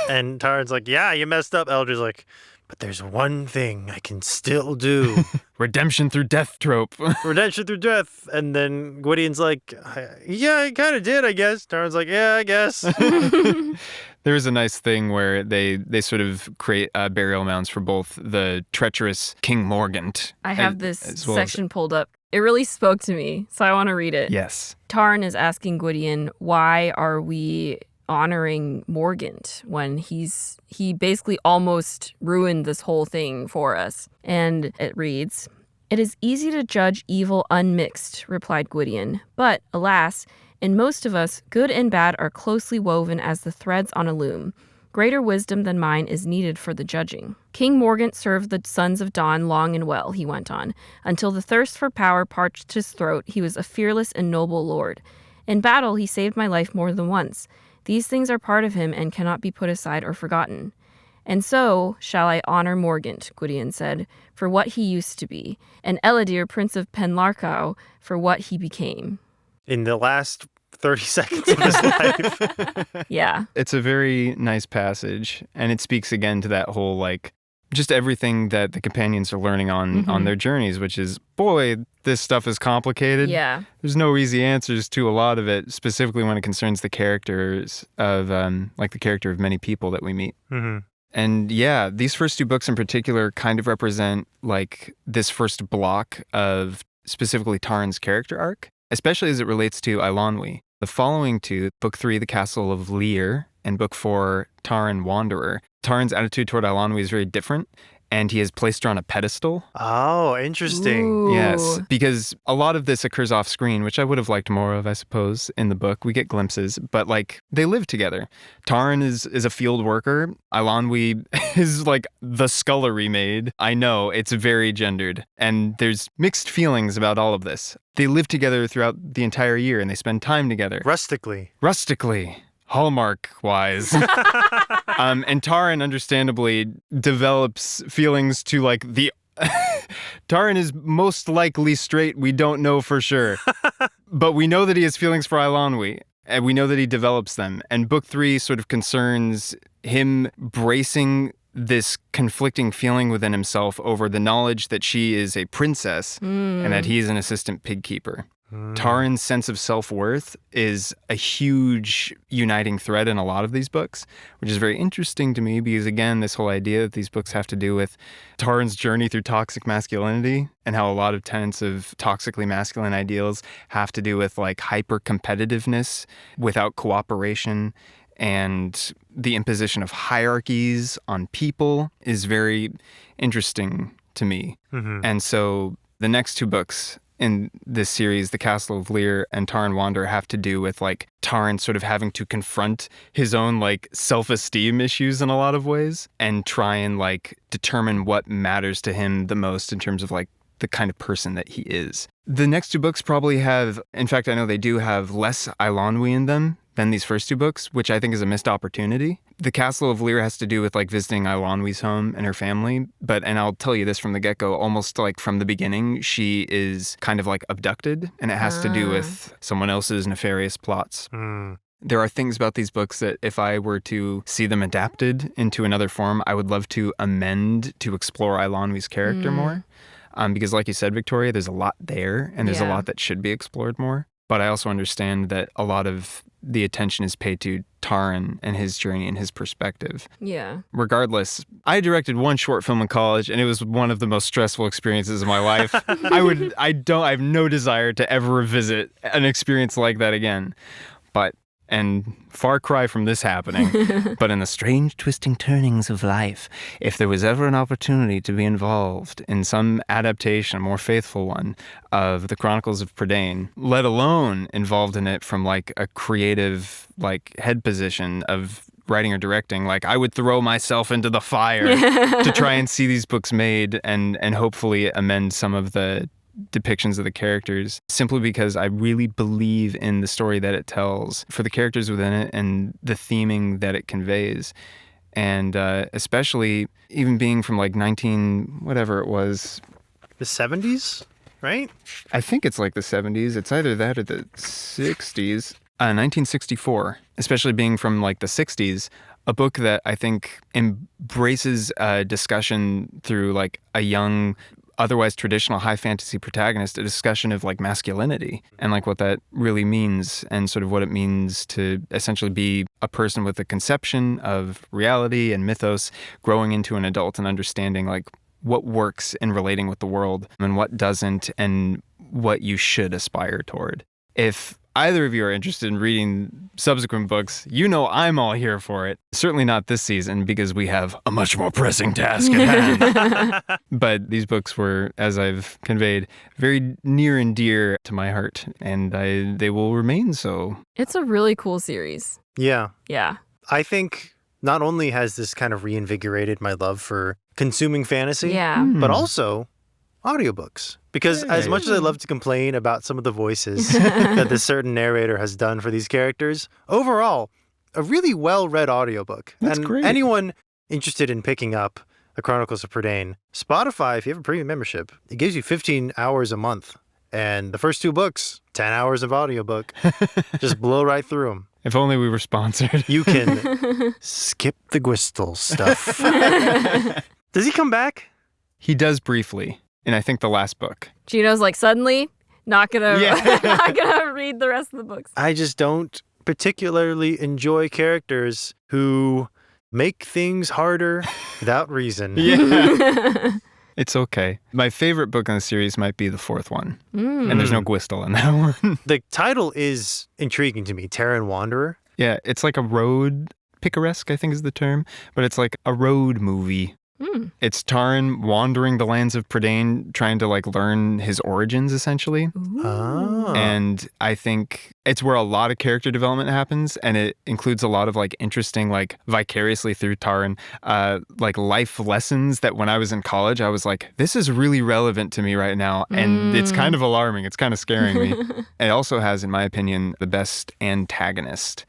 And Taran's like, yeah, you messed up. Eldir's like, but there's one thing I can still do. Redemption through death trope. Redemption through death. And then Gwydion's like, yeah, I kind of did, I guess. Taran's like, yeah, I guess. There is a nice thing where they sort of create burial mounds for both the treacherous King Morgant. I have this section pulled up. It really spoke to me, so I want to read it. Yes. Taran is asking Gwydion, why are we honoring Morgant when he basically almost ruined this whole thing for us? And it reads, "It is easy to judge evil unmixed," replied Gwydion, "but, alas, in most of us, good and bad are closely woven as the threads on a loom. Greater wisdom than mine is needed for the judging. King Morgant served the sons of Dawn long and well," he went on. "Until the thirst for power parched his throat, he was a fearless and noble lord. In battle, he saved my life more than once. These things are part of him and cannot be put aside or forgotten. And so shall I honor Morgant," Gwydion said, "for what he used to be, and Eldir, Prince of Penlarkau, for what he became." In the last 30 seconds of his life. Yeah. It's a very nice passage, and it speaks again to that whole, like, just everything that the companions are learning on their journeys, which is, boy, this stuff is complicated. Yeah. There's no easy answers to a lot of it, specifically when it concerns the characters of, like, the character of many people that we meet. Mm-hmm. And yeah, these first two books in particular kind of represent, like, this first block of specifically Taran's character arc, especially as it relates to Eilonwy. The following two, Book 3, The Castle of Lear, and Book 4, Taran Wanderer, Taran's attitude toward Eilonwy is very different, and he is placed her on a pedestal. Oh, interesting. Ooh. Yes, because a lot of this occurs off screen, which I would have liked more of, I suppose, in the book. We get glimpses, but, like, they live together. Taran is a field worker. Eilonwy is, like, the scullery maid. I know, it's very gendered, and there's mixed feelings about all of this. They live together throughout the entire year, and they spend time together. Rustically. Hallmark-wise. And Taran, understandably, develops feelings to, like, the... Taran is most likely straight, we don't know for sure. But we know that he has feelings for Eilonwy, and we know that he develops them. And Book 3 sort of concerns him bracing this conflicting feeling within himself over the knowledge that she is a princess and that he is an assistant pig keeper. Taran's sense of self-worth is a huge uniting thread in a lot of these books, which is very interesting to me because, again, this whole idea that these books have to do with Taran's journey through toxic masculinity and how a lot of tenets of toxically masculine ideals have to do with, like, hyper-competitiveness without cooperation and the imposition of hierarchies on people is very interesting to me. And so the next two books in this series, The Castle of Lear and Taran Wanderer, have to do with like Taran sort of having to confront his own like self-esteem issues in a lot of ways and try and like determine what matters to him the most in terms of like the kind of person that he is. The next two books probably have, in fact, I know they do have less Eilonwy in them than these first two books, which I think is a missed opportunity. The Castle of Lear has to do with like visiting Eilonwy's home and her family, and I'll tell you this from the get-go, almost like from the beginning, she is kind of like abducted, and it has to do with someone else's nefarious plots. There are things about these books that if I were to see them adapted into another form, I would love to amend to explore Eilonwy's character more. Because like you said, Victoria, there's a lot there, and there's a lot that should be explored more. But I also understand that a lot of the attention is paid to Taran and his journey and his perspective. Yeah. Regardless, I directed one short film in college, and it was one of the most stressful experiences of my life. I have no desire to ever revisit an experience like that again. And far cry from this happening, but in the strange twisting turnings of life, if there was ever an opportunity to be involved in some adaptation, a more faithful one, of the Chronicles of Prydain, let alone involved in it from like a creative like head position of writing or directing, like I would throw myself into the fire to try and see these books made and hopefully amend some of the depictions of the characters, simply because I really believe in the story that it tells for the characters within it and the theming that it conveys. And especially even being from like whatever it was. The 70s, right? I think it's like the 70s. It's either that or the 60s. 1964, especially being from like the 60s, a book that I think embraces a discussion through like a young, otherwise traditional high fantasy protagonist, a discussion of like masculinity and like what that really means and sort of what it means to essentially be a person with a conception of reality and mythos growing into an adult and understanding like what works in relating with the world and what doesn't and what you should aspire toward. If either of you are interested in reading subsequent books, you know I'm all here for it. Certainly not this season because we have a much more pressing task at hand. But these books were, as I've conveyed, very near and dear to my heart, and they will remain so. It's a really cool series. Yeah. Yeah. I think not only has this kind of reinvigorated my love for consuming fantasy, but also audiobooks. Because as much as I love to complain about some of the voices that this certain narrator has done for these characters, overall, a really well-read audiobook. That's great. Anyone interested in picking up The Chronicles of Prydain, Spotify, if you have a premium membership, it gives you 15 hours a month. And the first two books, 10 hours of audiobook. Just blow right through them. If only we were sponsored. You can skip the Gwistle stuff. Does he come back? He does briefly. In I think the last book. Gino's like suddenly not gonna not gonna read the rest of the books. I just don't particularly enjoy characters who make things harder without reason. Yeah. It's okay. My favorite book in the series might be the fourth one. And there's no Gwistle in that one. The title is intriguing to me, Taran Wanderer. Yeah, it's like a road picaresque, I think is the term, but it's like a road movie. It's Taran wandering the lands of Prydain, trying to like learn his origins, essentially. Oh. And I think it's where a lot of character development happens, and it includes a lot of like interesting, like vicariously through Taran, like life lessons that when I was in college, I was like, this is really relevant to me right now, and it's kind of alarming. It's kind of scaring me. It also has, in my opinion, the best antagonist,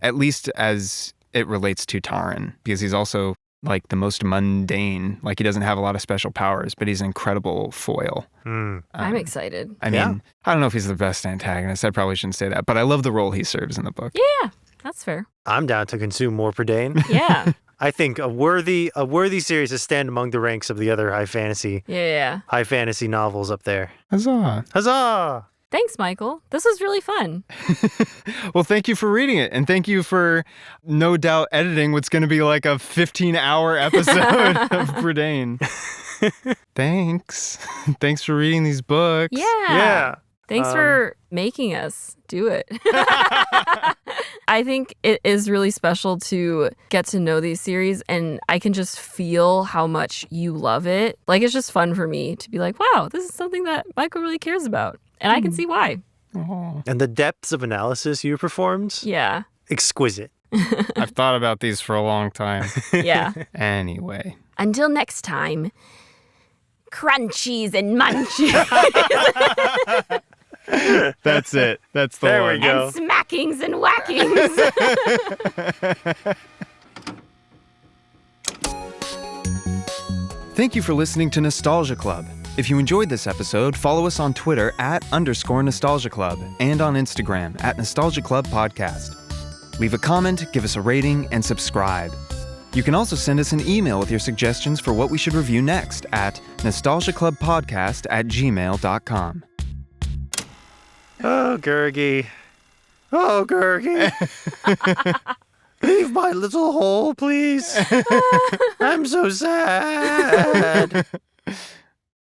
at least as it relates to Taran, because he's also like the most mundane. Like he doesn't have a lot of special powers, but he's an incredible foil. I'm excited. I mean, I don't know if he's the best antagonist. I probably shouldn't say that, but I love the role he serves in the book. Yeah, that's fair. I'm down to consume more Prydain. Yeah. I think a worthy series to stand among the ranks of the other high fantasy novels up there. Huzzah. Huzzah! Thanks, Michael. This was really fun. Well, thank you for reading it. And thank you for no doubt editing what's going to be like a 15-hour episode of Prydain. Thanks. Thanks for reading these books. Yeah. Yeah. Thanks for making us do it. I think it is really special to get to know these series, and I can just feel how much you love it. Like, it's just fun for me to be like, wow, this is something that Michael really cares about. And I can see why. And the depths of analysis you performed? Yeah. Exquisite. I've thought about these for a long time. Yeah. Anyway. Until next time, crunchies and munchies. That's it. That's the There one. we go. And smackings and whackings. Thank you for listening to Nostalgia Club. If you enjoyed this episode, follow us on Twitter @_Nostalgia Club and on Instagram @Nostalgia Club Podcast. Leave a comment, give us a rating, and subscribe. You can also send us an email with your suggestions for what we should review next at nostalgiaclubpodcast@gmail.com. Oh, Gurgi. Oh, Gurgi. Leave my little hole, please. I'm so sad.